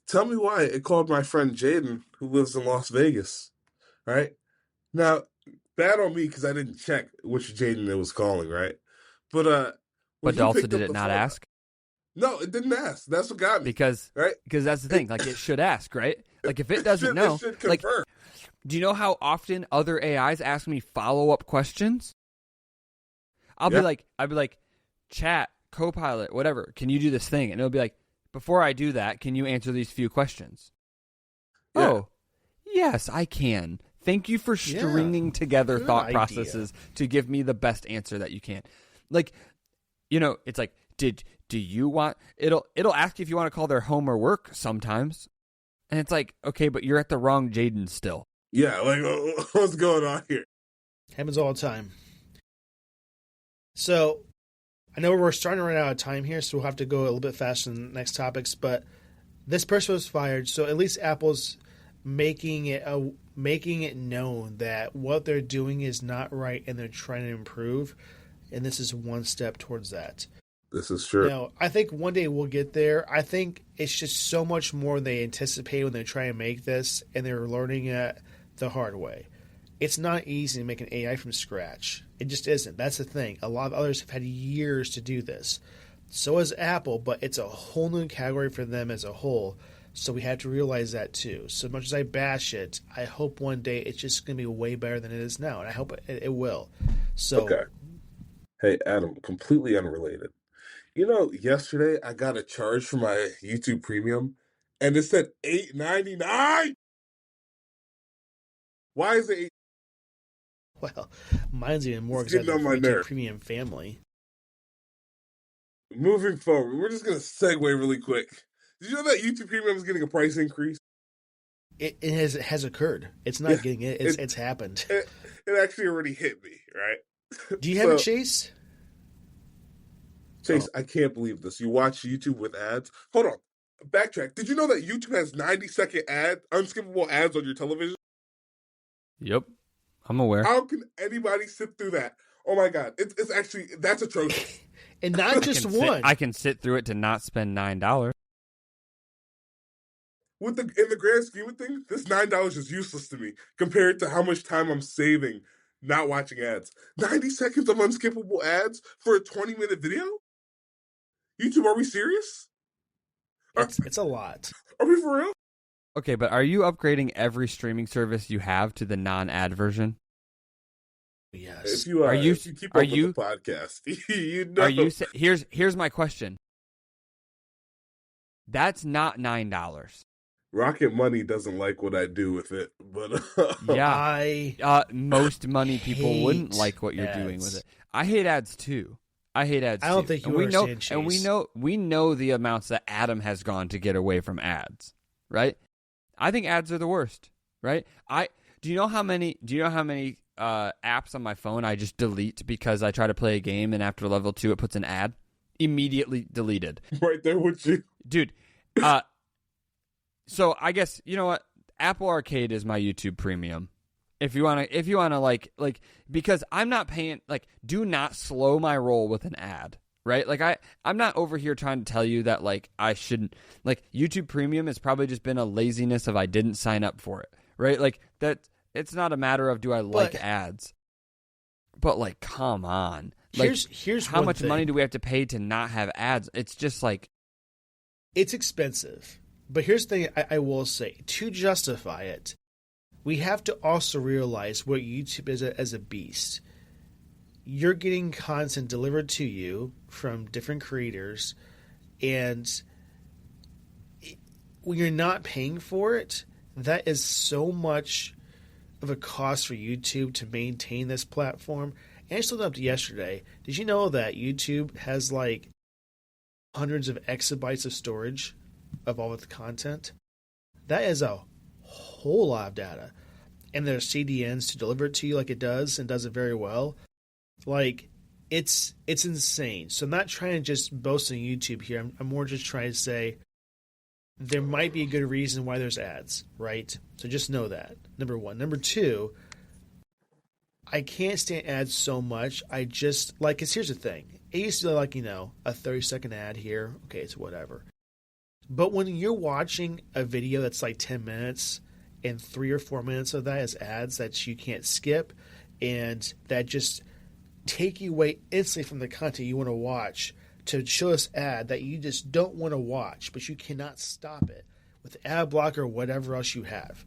Tell me why it called my friend Jaden, who lives in Las Vegas. Right now, bad on me because I didn't check which Jaden it was calling. Right, but also did it not ask? No, it didn't ask. That's what got me. Because that's the thing. It should ask, right? If it doesn't know, it should confirm. Do you know how often other AIs ask me follow-up questions? I'll be like, chat, Copilot, whatever, can you do this thing? And it'll be like, before I do that, can you answer these few questions? Yeah. Oh, yes, I can. Thank you for stringing together thought processes to give me the best answer that you can. It's like, do you want, it'll ask you if you want to call their home or work sometimes. And it's like, okay, but you're at the wrong Jaden still. Yeah, like, what's going on here? Happens all the time. So, I know we're starting to run out of time here, so we'll have to go a little bit faster in the next topics, but this person was fired, so at least Apple's making it known that what they're doing is not right and they're trying to improve, and this is one step towards that. This is true. Now, I think one day we'll get there. I think it's just so much more than they anticipate when they try and make this, and they're learning it the hard way. It's not easy to make an AI from scratch. It just isn't. That's the thing. A lot of others have had years to do this. So has Apple, but it's a whole new category for them as a whole. So we have to realize that too. So much as I bash it, I hope one day it's just going to be way better than it is now. And I hope it will. So, Okay. Hey, Adam, completely unrelated. You know, yesterday I got a charge for my YouTube Premium, and it said $8.99. Why is it well, mine's even more It's because I getting have on the my YouTube nerve. Premium family. Moving forward, we're just going to segue really quick. Did you know that YouTube Premium is getting a price increase? It has occurred. It's not getting it. It's happened. It actually already hit me, right? Do you have it, Chase? Chase, I can't believe this. You watch YouTube with ads? Hold on. Backtrack. Did you know that YouTube has 90-second unskippable ads on your television? Yep, I'm aware. How can anybody sit through that? Oh my God. It's actually, that's atrocious. And not just one. I can sit through it to not spend $9. In the grand scheme of things, this $9 is useless to me compared to how much time I'm saving not watching ads. 90 seconds of unskippable ads for a 20-minute video? YouTube, are we serious? It's a lot. Are we for real? Okay, but are you upgrading every streaming service you have to the non-ad version? Yes. If you keep up with the podcast, you know. Are you? Here's my question. That's not $9. Rocket Money doesn't like what I do with it, but yeah, most money people wouldn't like what you're doing with it. I hate ads too. I don't think you understand, Chase. And we know the amounts that Adam has gone to get away from ads, right? I think ads are the worst, right? Do you know how many apps on my phone I just delete because I try to play a game and after level 2 it puts an ad? Immediately deleted. Right there with you, dude. So I guess you know what? Apple Arcade is my YouTube Premium. If you wanna like because I'm not paying, do not slow my roll with an ad, right? I'm not over here trying to tell you that I shouldn't, YouTube Premium has probably just been a laziness of I didn't sign up for it, right? That it's not a matter of do I like ads, but come on, here's how much money do we have to pay to not have ads? It's just it's expensive. But here's the thing I will say. To justify it, we have to also realize what YouTube is as a beast. You're getting content delivered to you from different creators, and when you're not paying for it, that is so much of a cost for YouTube to maintain this platform. And I just looked up yesterday. Did you know that YouTube has hundreds of exabytes of storage of all of the content? That is a whole lot of data. And there's CDNs to deliver it to you like it does, and does it very well. It's insane. So I'm not trying to just boast on YouTube here. I'm more just trying to say there might be a good reason why there's ads, right? So just know that. Number one. Number two, I can't stand ads so much. I just, because here's the thing. It used to be a 30-second ad here. Okay, it's whatever. But when you're watching a video that's 10 minutes and 3 or 4 minutes of that is ads that you can't skip and that just take you away instantly from the content you want to watch to show this ad that you just don't want to watch, but you cannot stop it with ad blocker or whatever else you have.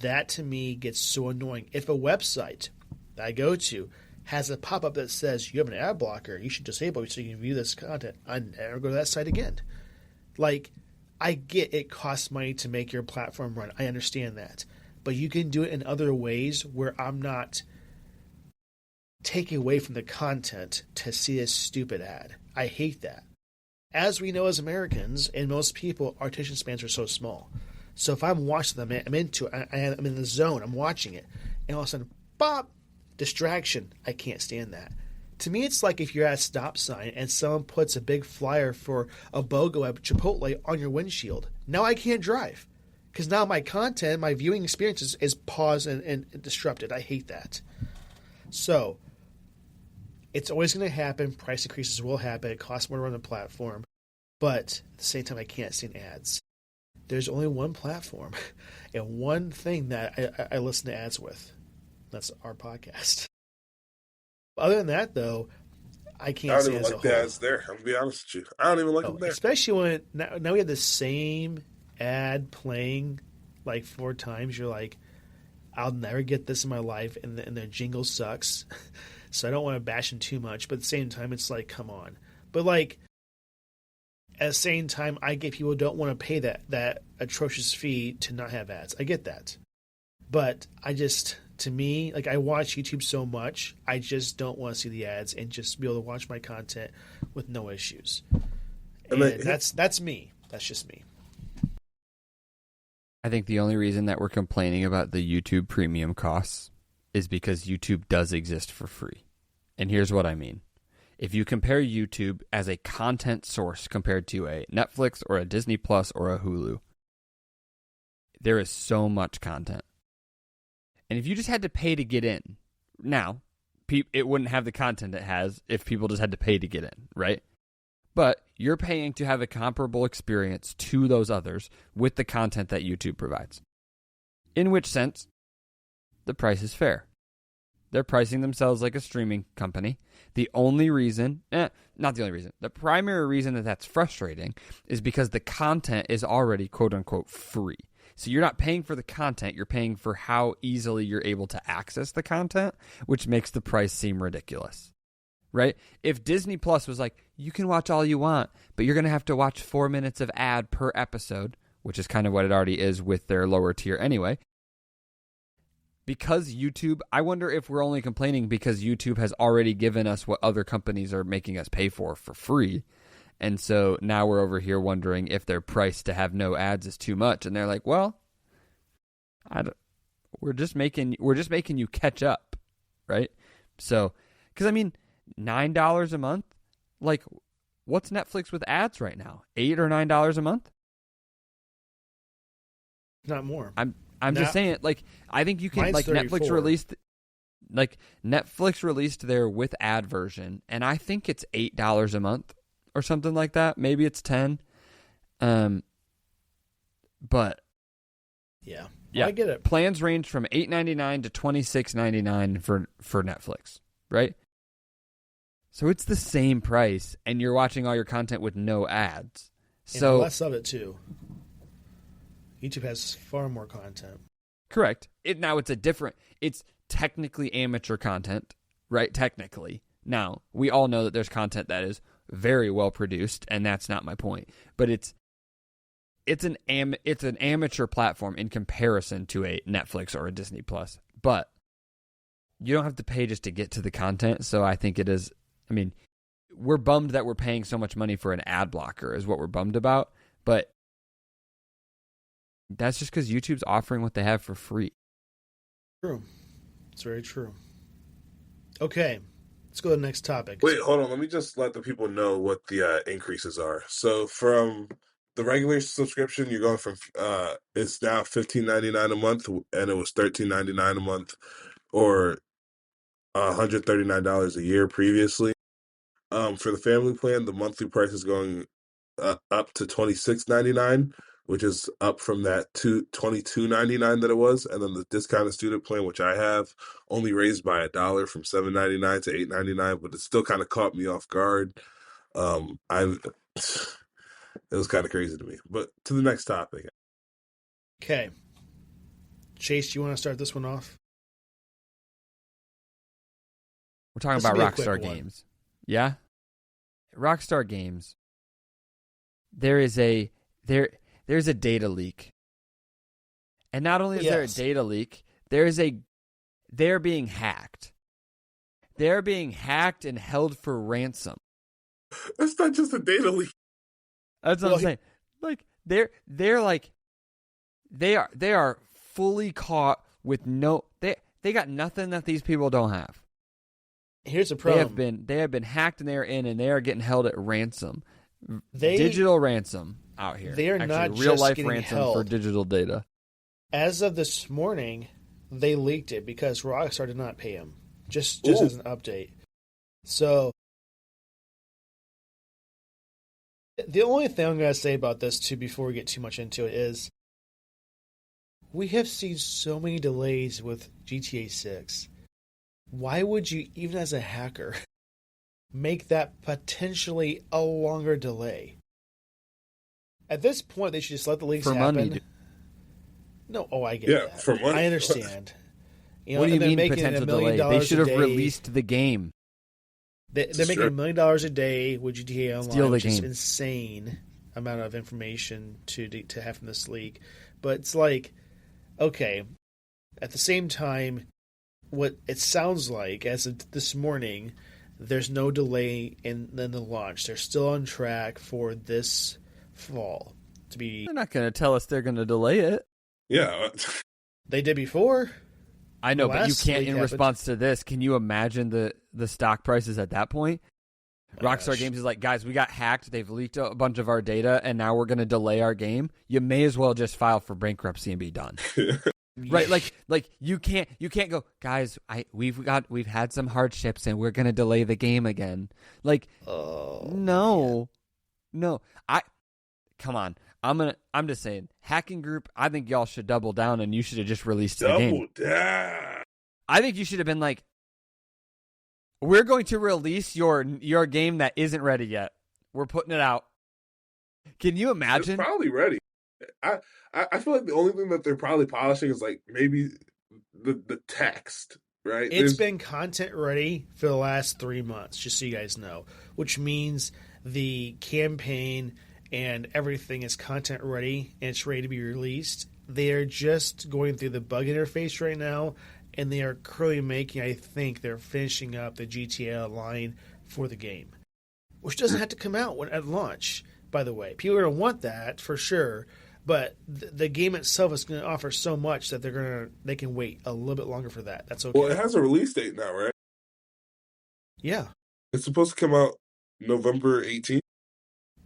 That to me gets so annoying. If a website that I go to has a pop-up that says you have an ad blocker, you should disable it so you can view this content, I never go to that site again. I get it costs money to make your platform run. I understand that. But you can do it in other ways where I'm not taking away from the content to see this stupid ad. I hate that. As we know as Americans, and most people, our attention spans are so small. So if I'm watching them, I'm into it. I'm in the zone. I'm watching it, and all of a sudden, pop, distraction. I can't stand that. To me, it's like if you're at a stop sign and someone puts a big flyer for a BOGO at Chipotle on your windshield. Now I can't drive because now my content, my viewing experience is paused and disrupted. I hate that. So it's always going to happen. Price increases will happen. It costs more to run the platform. But at the same time, I can't stand ads. There's only one platform and one thing that I listen to ads with. That's our podcast. Other than that, though, I can't say as a whole. I don't even like the ads there. I'm going to be honest with you. I don't even like them there. Especially when now we have the same ad playing like 4 times. You're like, I'll never get this in my life, and their jingle sucks. So I don't want to bash them too much. But at the same time, it's like, come on. But like, at the same time, I get people who don't want to pay that atrocious fee to not have ads. I get that. But to me, like I watch YouTube so much, I just don't want to see the ads and just be able to watch my content with no issues. And that's me. That's just me. I think the only reason that we're complaining about the YouTube premium costs is because YouTube does exist for free. And here's what I mean. If you compare YouTube as a content source compared to a Netflix or a Disney Plus or a Hulu, there is so much content. And if you just had to pay to get in, now, it wouldn't have the content it has if people just had to pay to get in, right? But you're paying to have a comparable experience to those others with the content that YouTube provides. In which sense, the price is fair. They're pricing themselves like a streaming company. The only reason, not the only reason, the primary reason that that's frustrating is because the content is already quote-unquote free. So you're not paying for the content, you're paying for how easily you're able to access the content, which makes the price seem ridiculous, right? If Disney Plus was like, you can watch all you want, but you're going to have to watch 4 minutes of ad per episode, which is kind of what it already is with their lower tier anyway. Because YouTube, I wonder if we're only complaining because YouTube has already given us what other companies are making us pay for free. And so now we're over here wondering if their price to have no ads is too much. And they're like, well, we're just making you catch up, right? So, because I mean, $9 a month, like, what's Netflix with ads right now? $8 or $9 a month? Not more. I'm just saying, like, I think you can, like, 34. Netflix released their with ad version, and I think it's $8 a month or something like that. Maybe it's 10. But yeah, I get it. Plans range from $8.99 to $26.99 for Netflix, right? So it's the same price, and you're watching all your content with no ads. So and less of it too. YouTube has far more content. Correct. It's technically amateur content, right? Technically. Now, we all know that there's content that is very well produced, and that's not my point. But it's an amateur platform in comparison to a Netflix or a Disney Plus. But you don't have to pay just to get to the content, so I think it is. I mean, we're bummed that we're paying so much money for an ad blocker is what we're bummed about, but that's just because YouTube's offering what they have for free. True. It's very true. Okay, let's go to the next topic. Wait, hold on. Let me just let the people know what the increases are. So from the regular subscription, you're going from it's now $15.99 a month, and it was $13.99 a month, or $139 a year previously. For the family plan, the monthly price is going up to $26.99, which is up from that $22.99 that it was, and then the discounted student plan, which I have, only raised by $1 from $7.99 to $8.99, but it still kind of caught me off guard. It was kind of crazy to me. But to the next topic. Okay, Chase, do you want to start this one off? We're talking about Rockstar Games. Yeah? Rockstar Games. There's a data leak. And not only is there a data leak, they're being hacked. They're being hacked and held for ransom. That's not just a data leak. That's what I'm saying. Like they're they are fully caught with no. They got nothing that these people don't have. Here's the problem. They have been hacked and they are in, and they are getting held at ransom. Digital ransom out here. They are actually, not real just life getting ransom held. for digital data. As of this morning, they leaked it because Rockstar did not pay him. Just as an update. So the only thing I'm going to say about this too, before we get too much into it, is we have seen so many delays with GTA 6. Why would you, even as a hacker, make that potentially a longer delay? At this point, they should just let the leaks happen. Money. No, I get that. For money. I understand. What do you mean potential delay? They should have released the game. They're making $1 million a day with GTA Online, Steal the which game. is insane amount of information to have from this leak. But it's like, okay, at the same time, what it sounds like as of this morning, there's no delay in the launch. They're still on track for this fall to be. They're not going to tell us they're going to delay it. Yeah. They did before. I know, but you Last can't. leak In happened. response to this, can you imagine the stock prices at that point? Rockstar Gosh. Games is like, guys, we got hacked. They've leaked a bunch of our data, and now we're going to delay our game. You may as well just file for bankruptcy and be done. Right? Like you can't go, guys. We've had some hardships, and we're going to delay the game again. Like, no. Come on. I'm just saying, hacking group, I think y'all should double down, and you should have just released the game. Double down. I think you should have been like, we're going to release your game that isn't ready yet. We're putting it out. Can you imagine? It's probably ready. I feel like the only thing that they're probably polishing is like maybe the text, right? It's been content ready for the last 3 months, just so you guys know, which means the campaign and everything is content ready and it's ready to be released. They are just going through the bug interface right now, and they are currently making, I think they're finishing up the GTA line for the game, which doesn't have to come out at launch, by the way. People are going to want that for sure, but the game itself is going to offer so much that they can wait a little bit longer for that. That's okay. Well, it has a release date now, right? Yeah. It's supposed to come out November 18th.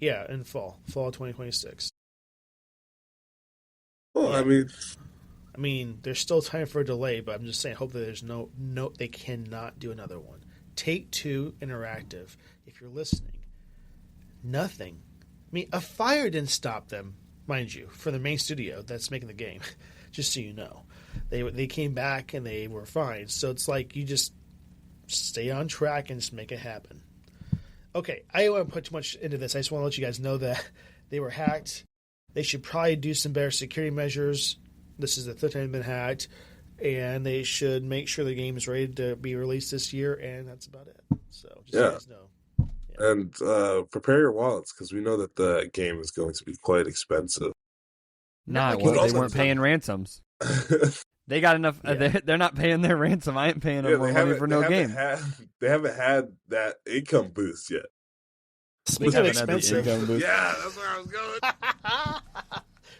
Yeah, in fall of 2026. Well, Yeah. I mean, there's still time for a delay, but I'm just saying, hopefully there's no they cannot do another one. Take-Two Interactive, if you're listening, nothing. I mean, a fire didn't stop them, mind you, for the main studio that's making the game. Just so you know, they came back and they were fine. So it's like you just stay on track and just make it happen. Okay, I don't want to put too much into this. I just want to let you guys know that they were hacked. They should probably do some better security measures. This is the third time they've been hacked. And they should make sure the game is ready to be released this year, and that's about it. So, just so you guys know. Yeah. And prepare your wallets, because we know that the game is going to be quite expensive. Nah, Like, well, also they weren't paying ransoms. They got enough. Yeah. They're not paying their ransom. I ain't paying them more money for no game. They haven't had that income boost yet. Speaking of haven't had the expensive, income boost. Yeah, that's where I was going.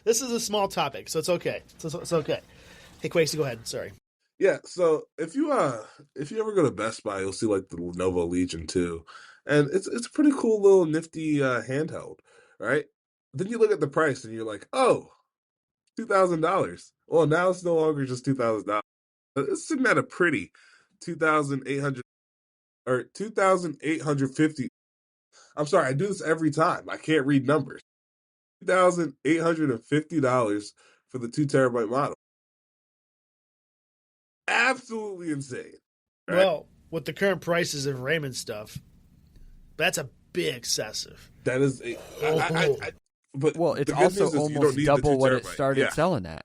this is a small topic, so it's okay. It's okay. Hey, Quasey, go ahead. Sorry. Yeah, so if you ever go to Best Buy, you'll see like the Lenovo Legion 2, and it's a pretty cool little nifty handheld, right? Then you look at the price and you're like, oh, $2,000. Well, now it's no longer just $2,000. It's sitting at a pretty $2,800 or $2,850. I'm sorry, I do this every time. I can't read numbers. $2,850 for the 2 terabyte model. Absolutely insane. Right? Well, with the current prices of Raymond stuff, that's a bit excessive. That is, but Well, it's the good news also is you don't almost need the double 2 what it terabyte. started selling at.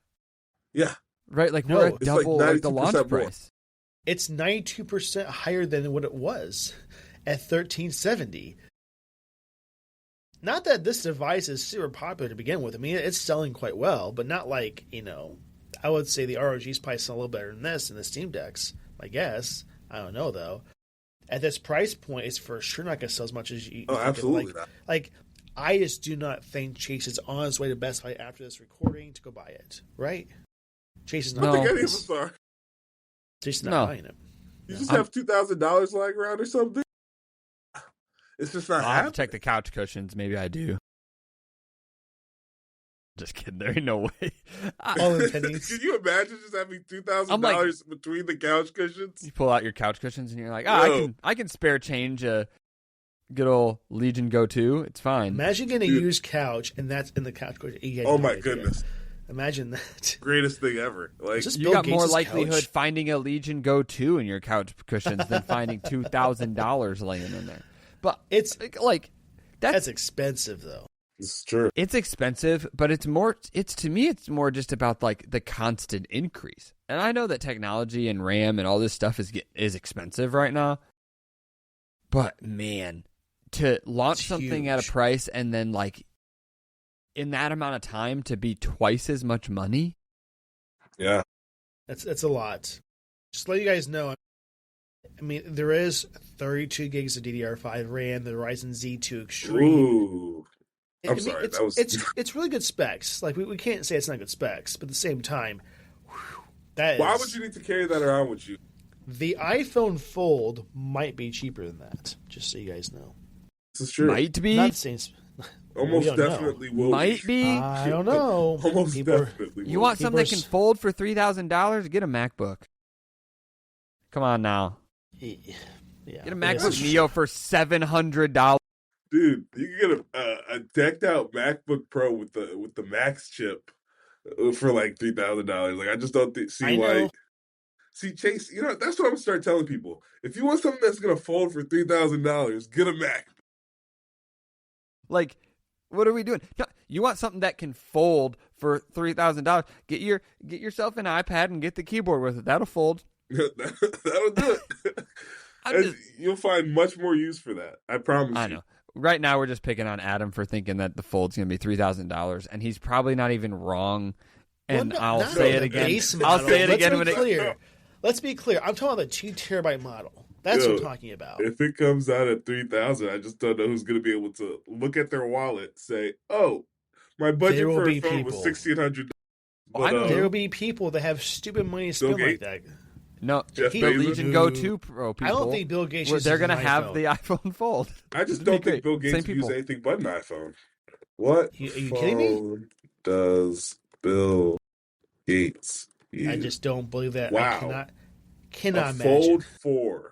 Yeah, Right? Like No, we're at it's like double like the 92% launch more. price. It's 92% higher than what it was at $1,370. Not that this device is super popular to begin with. I mean, it's selling quite well, but not like, I would say the ROG's probably sell a little better than this in the Steam Decks, I guess. I don't know, though. At this price point, it's for sure not going to sell as much as you. oh, absolutely like, not. like, I just do not think Chase is on his way to Best Buy after this recording to go buy it. Right? Chase is not. I don't think buying any of this. us are. Chase is not buying it. You just have $2,000 lying around or something. It's just not I'll have happening. to check the couch cushions. Maybe I do. Just kidding. There ain't no way. All in pennies. Can you imagine just having $2,000 between the couch cushions? You pull out your couch cushions and you're like, I can spare change a good old Legion Go 2. It's fine. Imagine getting a used couch and that's in the couch cushion. Oh my goodness. Imagine that. Greatest thing ever. Like, you got more likelihood finding a Legion Go 2 in your couch cushions than finding $2,000 laying in there. But it's like that's expensive though. It's true. It's expensive, but it's more just about like the constant increase. And I know that technology and RAM and all this stuff is expensive right now. But man, to launch something at a price and then like in that amount of time to be twice as much money. Yeah. That's a lot. Just to let you guys know, I mean, there is 32 gigs of DDR5 RAM, the Ryzen Z2 Extreme. Ooh. I'm sorry. It's really good specs. Like, we can't say it's not good specs, but at the same time, why would you need to carry that around with you? The iPhone Fold might be cheaper than that, just so you guys know. This is true. Might be. Not saying... Almost definitely will Might be. I don't know. Almost definitely. You want something that can fold for $3,000? Get a MacBook. Come on now. Yeah. Get a MacBook Neo for $700. Dude, you can get a decked out MacBook Pro with the Max chip for like $3,000. Like, I just don't see why. See, Chase, you know, that's what I'm gonna start telling people. If you want something that's gonna fold for $3,000, get a Mac. Like, what are we doing? No, you want something that can fold for $3,000? Get yourself an iPad and get the keyboard with it. That'll fold. That'll do it. You'll find much more use for that. I promise you. I know. Right now, we're just picking on Adam for thinking that the fold's going to be $3,000, and he's probably not even wrong. And I'll say it again. I'll say it again when it. Let's be clear. I'm talking about the 2 terabyte model. That's what I'm talking about. If it comes out at $3,000, I just don't know who's going to be able to look at their wallet, say, "Oh, my budget for a phone was $1,600." There will be people that have stupid money to spend like that. No, the Legion Go 2 Pro people. I don't think Bill Gates. They're going to have the iPhone Fold. I just don't think Bill Gates will use anything but an iPhone. What? Are you kidding me? Does Bill Gates use? I just don't believe that. Wow. I cannot imagine. Fold 4.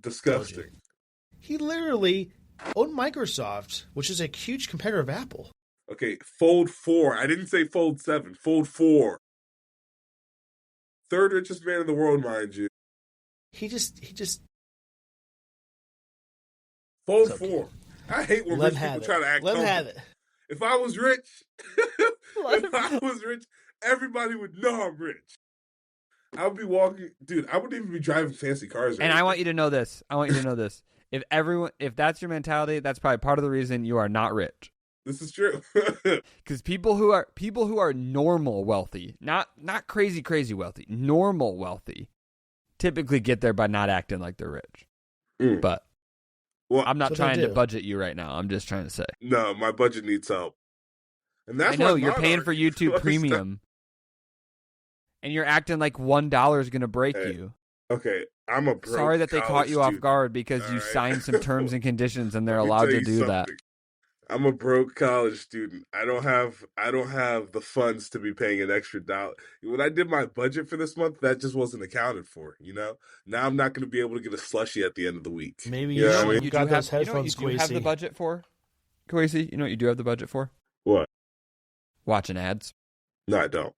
Disgusting. He literally owned Microsoft, which is a huge competitor of Apple. Okay, Fold 4. I didn't say Fold 7. Fold 4. Third richest man in the world, mind you. He just Fold 4. I hate when rich people try to act. Let him have it. If I was rich, everybody would know I'm rich. I would be walking, dude. I wouldn't even be driving fancy cars. And I want you to know this. If that's your mentality, that's probably part of the reason you are not rich. This is true. Because people who are normal wealthy, not crazy wealthy, normal wealthy, typically get there by not acting like they're rich. But I'm not trying to budget you right now. I'm just trying to say. No, my budget needs help. And that's I know you're paying for YouTube Premium. And you're acting like $1 is going to break you. Okay, I'm a broke Sorry that they caught you student. Off guard because you signed some terms and conditions and they're allowed to do that. I'm a broke college student. I don't have the funds to be paying an extra $1. When I did my budget for this month, that just wasn't accounted for, you know? Now I'm not going to be able to get a slushie at the end of the week. Maybe you got those headphones, you have the budget for? Kwesi, you know what you do have the budget for? What? Watching ads. No, I don't.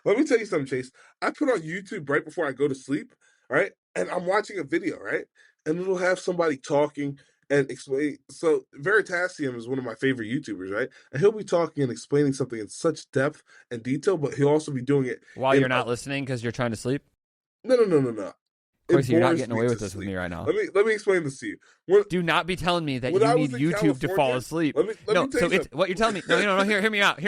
Let me tell you something, Chase. I put on YouTube right before I go to sleep, right? And I'm watching a video, right? And it'll have somebody talking and explain. So Veritasium is one of my favorite YouTubers, right? And he'll be talking and explaining something in such depth and detail, but he'll also be doing it while you're not listening because you're trying to sleep. No. Quincy, you're not bores getting me away to with this with sleep. me right now. Let me explain this to you. Do not be telling me that when you I need was in YouTube to fall California- asleep. Let me No, tell you so it's something. what you're telling me. No. Hear me out.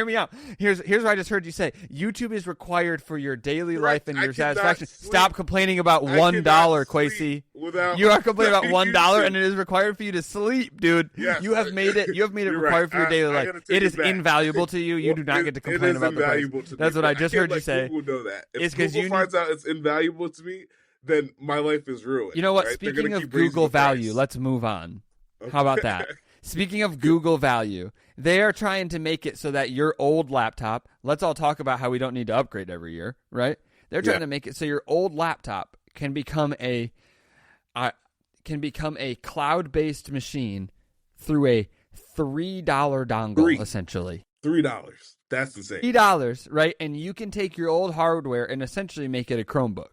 Here's what I just heard you say. YouTube is required for your daily life and I your cannot satisfaction. sleep. Stop complaining about I $1, cannot Quasi. sleep without You are complaining about $1, YouTube. and it is required for you to sleep, dude. Yes. You have made it. You have made it You're required right. for your daily I life. gotta take It is back. invaluable to you. You Well, do not get to complain it is about the price. invaluable to me, That's what but I just can't heard you let say. Google know that. If It's 'cause Google you finds out it's invaluable to me, then my life is ruined. You know what? Right? They're Speaking gonna of keep raising Google the price. value, let's move on. How about that? Speaking of Google value, they are trying to make it so that your old laptop, let's all talk about how we don't need to upgrade every year, right? They're trying to make it so your old laptop can become a cloud-based machine through a $3 dongle, essentially. $3. That's insane. $3, right? And you can take your old hardware and essentially make it a Chromebook.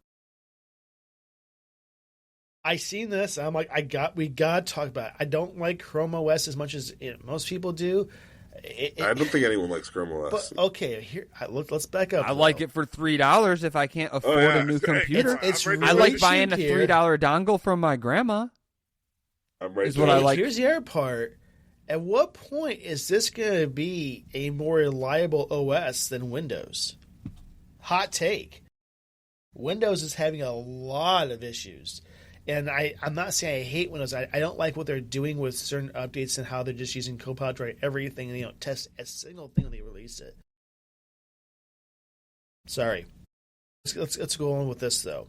I seen this. I'm like, we got to talk about it. I don't like Chrome OS as much as most people do. I don't think anyone likes Chrome OS. But okay, let's back up. I like it for $3 if I can't afford a new computer. It's I really like buying a cheap $3 dongle from my grandma. I'm right is there. what I like. Here's the other part. At what point is this going to be a more reliable OS than Windows? Hot take. Windows is having a lot of issues. And I'm not saying I hate Windows. I don't like what they're doing with certain updates and how they're just using Copilot to write everything and they don't test a single thing when they release it. Sorry. Let's go on with this, though.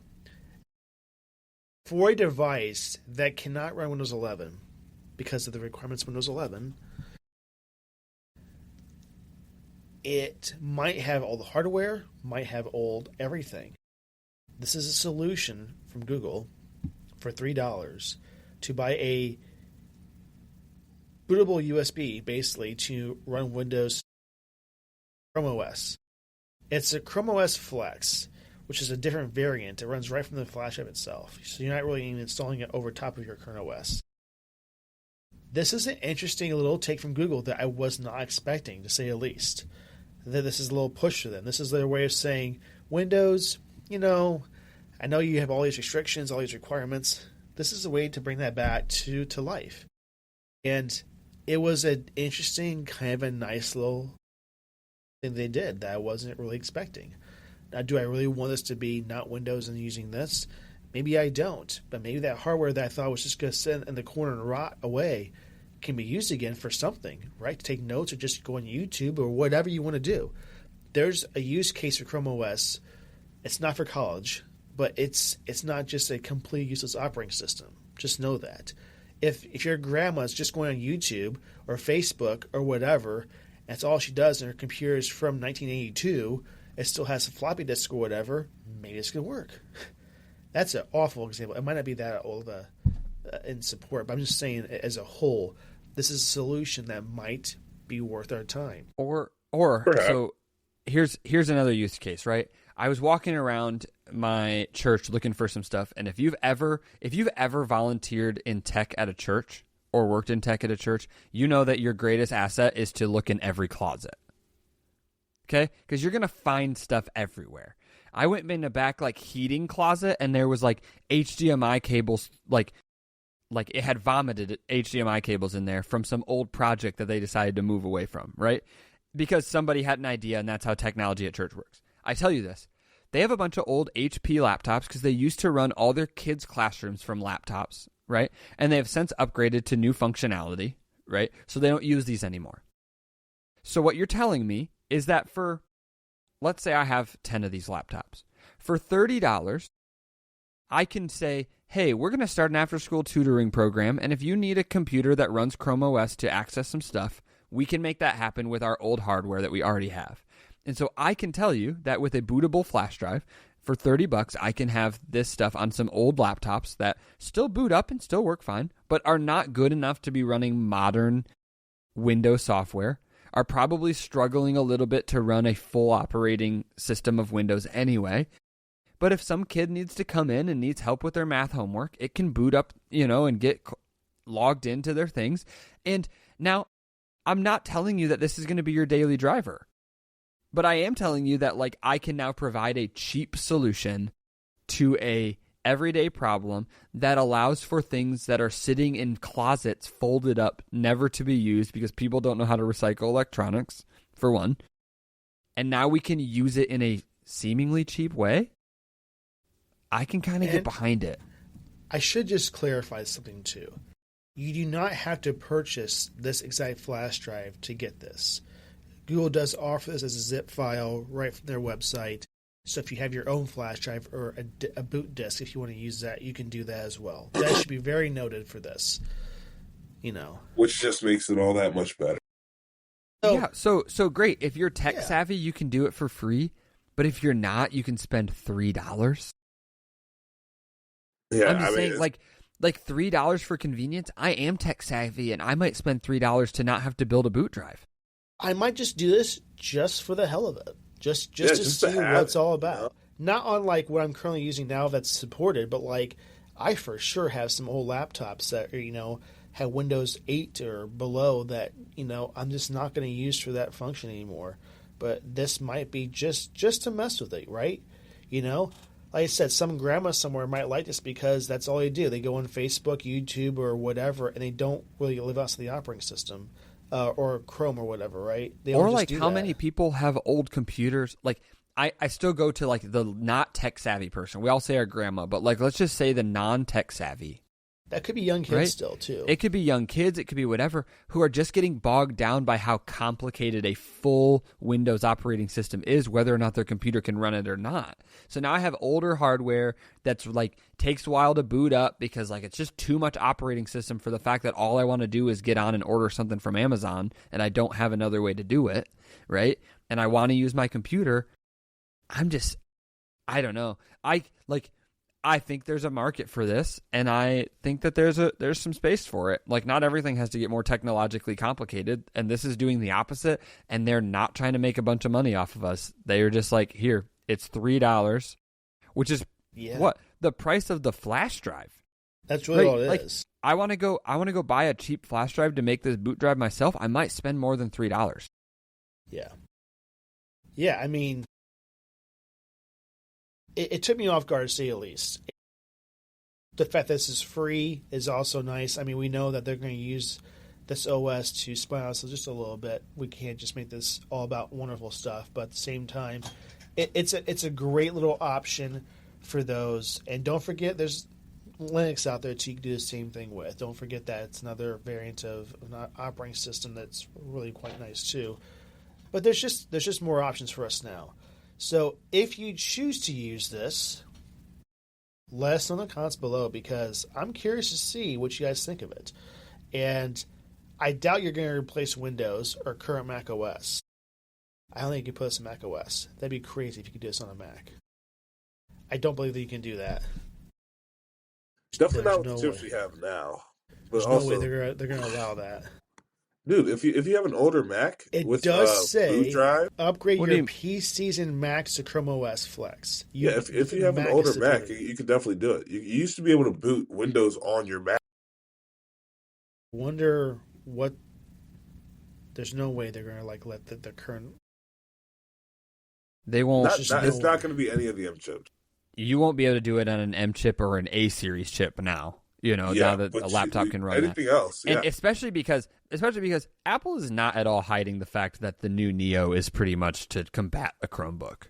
For a device that cannot run Windows 11 because of the requirements of Windows 11, it might have all the hardware, might have old everything. This is a solution from Google for $3 to buy a bootable USB, basically, to run Windows Chrome OS. It's a Chrome OS Flex, which is a different variant. It runs right from the flash drive itself, so you're not really even installing it over top of your current OS. This is an interesting little take from Google that I was not expecting, to say the least. That this is a little push for them. This is their way of saying, Windows, I know you have all these restrictions, all these requirements. This is a way to bring that back to life. And it was an interesting, kind of a nice little thing they did that I wasn't really expecting. Now, do I really want this to be not Windows and using this? Maybe I don't. But maybe that hardware that I thought was just going to sit in the corner and rot away can be used again for something, right? To take notes or just go on YouTube or whatever you want to do. There's a use case for Chrome OS. It's not for college. But it's not just a complete useless operating system. Just know that. If your grandma's just going on YouTube or Facebook or whatever, that's all she does, and her computer is from 1982, it still has a floppy disk or whatever, maybe it's going to work. That's an awful example. It might not be that old in support, but I'm just saying as a whole, this is a solution that might be worth our time. Or so here's another use case, right? I was walking around my church looking for some stuff, and if you've ever volunteered in tech at a church or worked in tech at a church, you know that your greatest asset is to look in every closet. Okay? Because you're going to find stuff everywhere. I went in the back heating closet, and there was HDMI cables, like it had vomited HDMI cables in there from some old project that they decided to move away from, right? Because somebody had an idea, and that's how technology at church works. I tell you this. They have a bunch of old HP laptops because they used to run all their kids' classrooms from laptops, right? And they have since upgraded to new functionality, right? So they don't use these anymore. So what you're telling me is that let's say I have 10 of these laptops. For $30, I can say, hey, we're going to start an after-school tutoring program, and if you need a computer that runs Chrome OS to access some stuff, we can make that happen with our old hardware that we already have. And so I can tell you that with a bootable flash drive, for $30, I can have this stuff on some old laptops that still boot up and still work fine, but are not good enough to be running modern Windows software, are probably struggling a little bit to run a full operating system of Windows anyway. But if some kid needs to come in and needs help with their math homework, it can boot up, and get logged into their things. And now, I'm not telling you that this is going to be your daily driver. But I am telling you that I can now provide a cheap solution to a everyday problem that allows for things that are sitting in closets folded up, never to be used because people don't know how to recycle electronics, for one. And now we can use it in a seemingly cheap way. I can kind of get behind it. I should just clarify something too. You do not have to purchase this exact flash drive to get this. Google does offer this as a zip file right from their website. So if you have your own flash drive or a boot disk, if you want to use that, you can do that as well. That should be very noted for this. Which just makes it all that much better. So great. If you're tech savvy, you can do it for free. But if you're not, you can spend $3. Yeah, I'm just saying, like $3 for convenience. I am tech savvy, and I might spend $3 to not have to build a boot drive. I might just do this just for the hell of it, just to see what it's all about. Not on like what I'm currently using now that's supported, but like I for sure have some old laptops that are, have Windows 8 or below that I'm just not going to use for that function anymore. But this might be just to mess with it, right? Like I said, some grandma somewhere might like this because that's all they do. They go on Facebook, YouTube, or whatever, and they don't really live outside the operating system or Chrome or whatever, right? Or like how many people have old computers? Like I still go to like the not tech savvy person. We all say our grandma, but like let's just say the non tech savvy. That could be young kids, right? Still, too. It could be young kids. It could be whatever, who are just getting bogged down by how complicated a full Windows operating system is, whether or not their computer can run it or not. So now I have older hardware that's like takes a while to boot up because like it's just too much operating system for the fact that all I want to do is get on and order something from Amazon and I don't have another way to do it, right? And I want to use my computer. I don't know. I think there's a market for this, and I think that there's some space for it. Like, not everything has to get more technologically complicated, and this is doing the opposite, and they're not trying to make a bunch of money off of us. They are just like, here, it's $3, which is what? The price of the flash drive. That's really all it is. I want to go buy a cheap flash drive to make this boot drive myself. I might spend more than $3. Yeah. Yeah, I mean, it took me off guard to say the least. The fact that this is free is also nice. I mean, we know that they're going to use this OS to spy on us just a little bit. We can't just make this all about wonderful stuff, but at the same time, it's a great little option for those. And don't forget, there's Linux out there too you can do the same thing with. Don't forget that it's another variant of an operating system that's really quite nice too. But there's just more options for us now. So if you choose to use this, let us know in the comments below because I'm curious to see what you guys think of it. And I doubt you're going to replace Windows or current Mac OS. I don't think you can put this in Mac OS. That'd be crazy if you could do this on a Mac. I don't believe that you can do that. Definitely not with the chips we have now. But there's no way they're going to allow that. Dude, if you have an older Mac with does say boot drive, upgrade your PCs and Macs to Chrome OS Flex. If you have an older Mac, you can definitely do it. You used to be able to boot Windows on your Mac. Wonder what. There's no way they're going to let the current. They won't. It's not going to be any of the M chips. You won't be able to do it on an M chip or an A series chip now. Now that a laptop can run anything else. Yeah. And especially because Apple is not at all hiding the fact that the new Neo is pretty much to combat a Chromebook.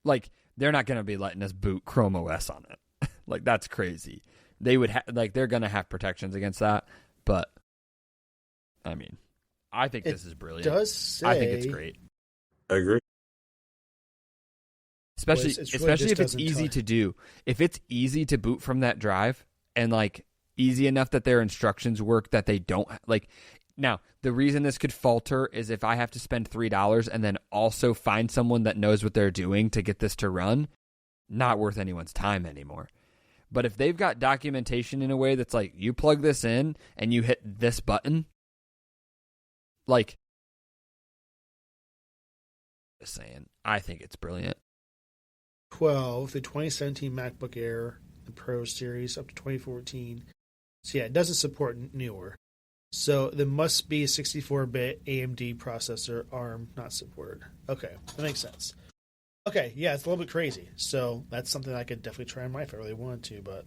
Like, they're not going to be letting us boot Chrome OS on it. Like, that's crazy. They would they're going to have protections against that. But, I mean, I think this is brilliant. I think it's great. I agree. Especially if it's easy to do. If it's easy to boot from that drive and like easy enough that their instructions work that they don't like. Now, the reason this could falter is if I have to spend $3 and then also find someone that knows what they're doing to get this to run, not worth anyone's time anymore. But if they've got documentation in a way that's like, you plug this in and you hit this button, like, just saying, I think it's brilliant. 12, the 2017 MacBook Air, the Pro Series up to 2014. So yeah, it doesn't support newer. So there must be a 64-bit AMD processor, ARM not supported. Okay, that makes sense. Okay, yeah, it's a little bit crazy. So that's something I could definitely try in my if I really wanted to, but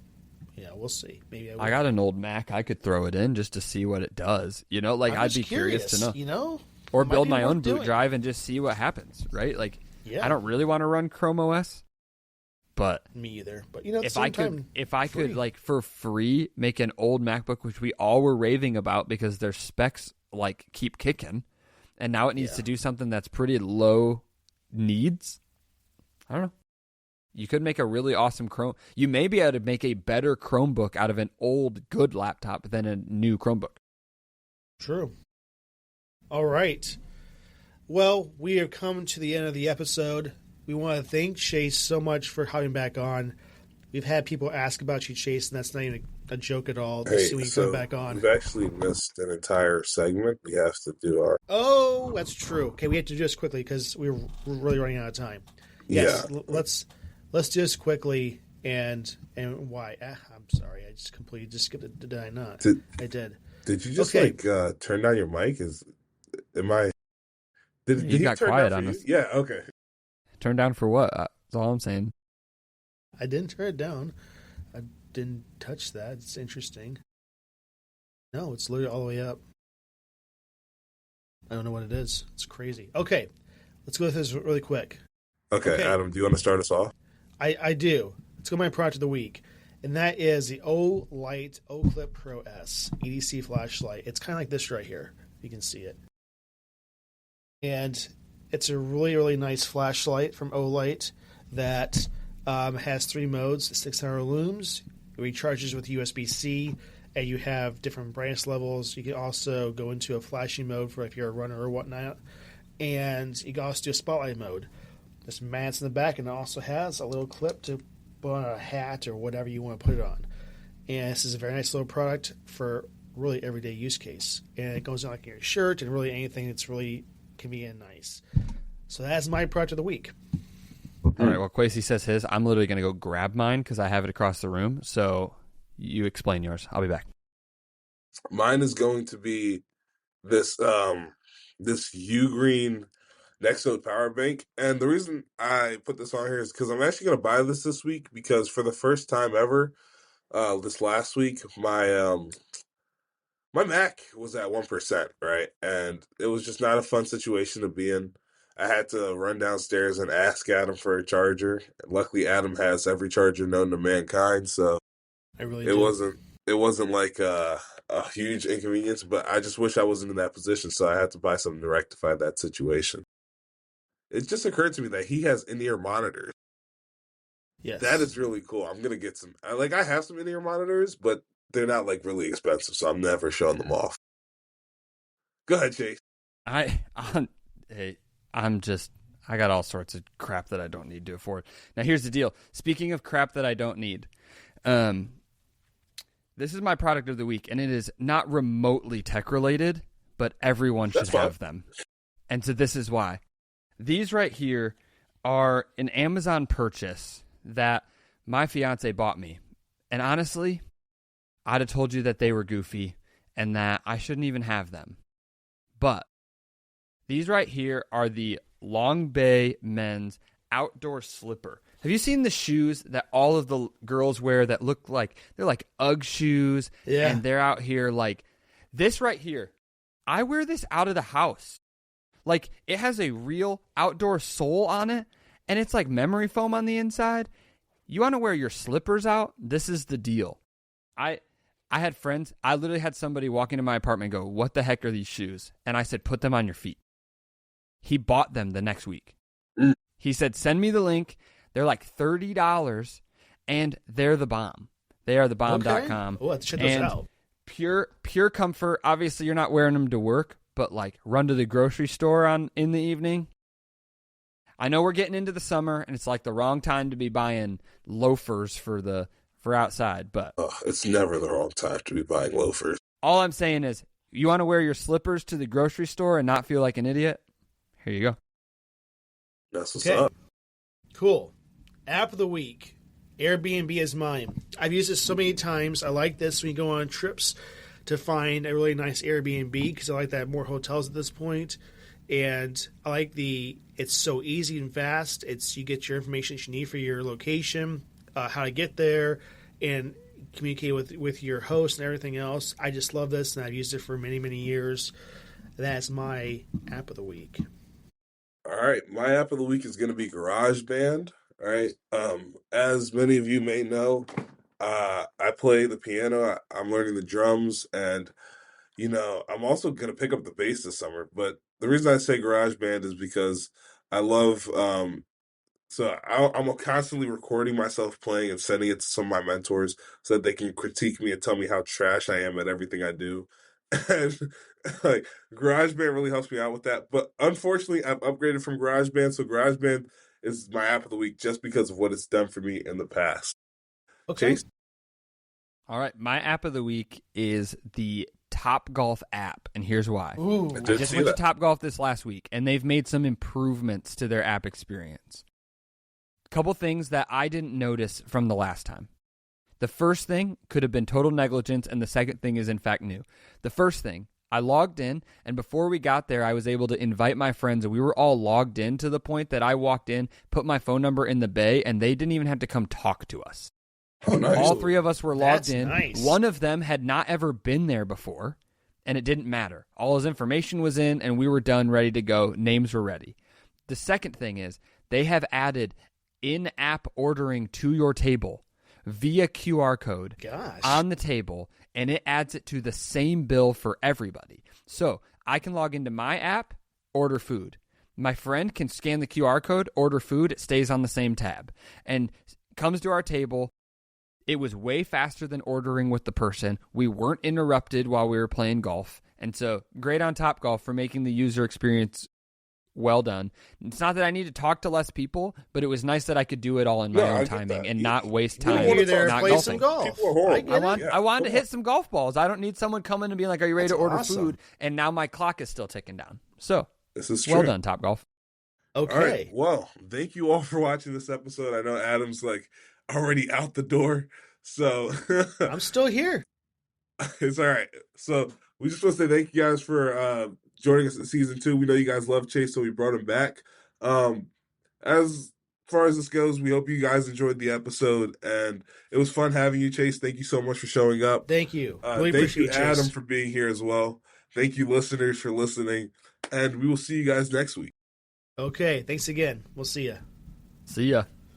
we'll see. Maybe I will. I got an old Mac. I could throw it in just to see what it does. Like, I'm I'd just be curious to know. Or Might build be my own worth boot doing. drive and just see what happens, right? Like, Yeah. I don't really want to run Chrome OS, but Me either. But at the if I same time, could free. like for free make an old MacBook, which we all were raving about because their specs like keep kicking, and now it needs Yeah. to do something that's pretty low needs. I don't know. You could make a really awesome Chrome. You may be able to make a better Chromebook out of an old good laptop than a new Chromebook. True. All right. Well, we have come to the end of the episode. We want to thank Chase so much for having back on. We've had people ask about you, Chase, and that's not even a joke at all. To see when you come back on. We've actually missed an entire segment. We have to do our... Oh, that's true. Okay, we have to do this quickly because we're really running out of time. Yes, Yeah. let's do this quickly. And why? I'm sorry. I just completely skipped it. Did I not? I did. Did you just Okay. turn down your mic? Did You he got turn quiet down on for us. you? Yeah, okay. Turn down for what? That's all I'm saying. I didn't turn it down. I didn't touch that. It's interesting. No, it's literally all the way up. I don't know what it is. It's crazy. Okay, let's go with this really quick. Okay, Adam, do you want to start us off? I do. Let's go with my product of the week. And that is the Olight O-Clip Pro S EDC flashlight. It's kind of like this right here. You can see it. And it's a really, really nice flashlight from Olight that has 3 modes, 600 looms, it recharges with USB-C, and you have different brightness levels. You can also go into a flashing mode for if you're a runner or whatnot. And you can also do a spotlight mode. This mats in the back, and it also has a little clip to put on a hat or whatever you want to put it on. And this is a very nice little product for really everyday use case. And it goes on like your shirt and really anything that's really convenient and nice. So that's my product of the week. All right, well, Quasi says his. I'm literally going to go grab mine because I have it across the room. So you explain yours. I'll be back. Mine is going to be this Ugreen Nextnote power bank, and the reason I put this on here is because I'm actually going to buy this week because for the first time ever, this last week, my Mac was at 1%, right, and it was just not a fun situation to be in. I had to run downstairs and ask Adam for a charger. Luckily, Adam has every charger known to mankind, so I really it do. wasn't like a huge inconvenience. But I just wish I wasn't in that position, so I had to buy something to rectify that situation. It just occurred to me that he has in-ear monitors. Yes. That is really cool. I'm gonna get some. I have some in-ear monitors, but they're not like really expensive, so I'm never showing them off. Go ahead, Chase. I got all sorts of crap that I don't need to afford. Now, here's the deal. Speaking of crap that I don't need, this is my product of the week, and it is not remotely tech related, but everyone should have them. And so this is why. These right here are an Amazon purchase that my fiance bought me. And honestly, I'd have told you that they were goofy and that I shouldn't even have them. But these right here are the Long Bay men's outdoor slipper. Have you seen the shoes that all of the girls wear that look like they're like Ugg shoes? Yeah. And they're out here like this right here. I wear this out of the house. Like, it has a real outdoor sole on it, and it's like memory foam on the inside. You want to wear your slippers out? This is the deal. I had friends. I literally had somebody walk into my apartment and go, "What the heck are these shoes?" And I said, "Put them on your feet." He bought them the next week. He said, "Send me the link." They're like $30, and they're the bomb. They are thebomb.com. Okay. Oh, let's check those out. Pure comfort. Obviously, you're not wearing them to work, but like run to the grocery store in the evening. I know we're getting into the summer, and it's like the wrong time to be buying loafers for outside, but it's never the wrong time to be buying loafers. All I'm saying is, you want to wear your slippers to the grocery store and not feel like an idiot? Here you go. That's what's up. Cool. App of the week. Airbnb is mine. I've used this so many times. I like this when you go on trips to find a really nice Airbnb because I like that more hotels at this point. And I like it's so easy and fast. You get your information that you need for your location, how to get there, and communicate with your host and everything else. I just love this, and I've used it for many, many years. That's my app of the week. All right, my app of the week is going to be GarageBand. All right, as many of you may know, I play the piano. I'm learning the drums, and I'm also going to pick up the bass this summer. But the reason I say GarageBand is because I love. I'm constantly recording myself playing and sending it to some of my mentors so that they can critique me and tell me how trash I am at everything I do. And like GarageBand really helps me out with that. But unfortunately, I've upgraded from GarageBand, so GarageBand is my app of the week just because of what it's done for me in the past. Okay. Chase? All right, my app of the week is the Topgolf app, and here's why. Ooh. I just went to Topgolf this last week, and they've made some improvements to their app experience. Couple things that I didn't notice from the last time. The first thing could have been total negligence, and the second thing is in fact new. The first thing, I logged in, and before we got there, I was able to invite my friends, and we were all logged in to the point that I walked in, put my phone number in the bay, and they didn't even have to come talk to us. Oh, nice. All three of us were logged That's in. nice. One of them had not ever been there before, and it didn't matter. All his information was in, and we were done, ready to go. Names were ready. The second thing is they have added in-app ordering to your table via QR code on the table, and it adds it to the same bill for everybody. So I can log into my app, order food. My friend can scan the QR code, order food, it stays on the same tab, and comes to our table. It was way faster than ordering with the person. We weren't interrupted while we were playing golf, and so great on Topgolf for making the user experience well done. It's not that I need to talk to less people, but it was nice that I could do it all in my own timing and not waste time not play golfing. some golf. People are horrible. I wanted to hit some golf balls. I don't need someone coming and being like, "Are you ready to order food?" And now my clock is still ticking down. So, this is true. Well done, Topgolf. Okay. All right. Well, thank you all for watching this episode. I know Adam's already out the door, so I'm still here. It's all right. So we just want to say thank you guys for joining us in season 2. We know you guys love Chase, so we brought him back. As far as this goes, we hope you guys enjoyed the episode, and it was fun having you, Chase. Thank you so much for showing up. Thank you. Really thank appreciate you, Chase. Adam, for being here as well. Thank you, listeners, for listening, and we will see you guys next week. Okay. Thanks again. We'll see ya. See ya.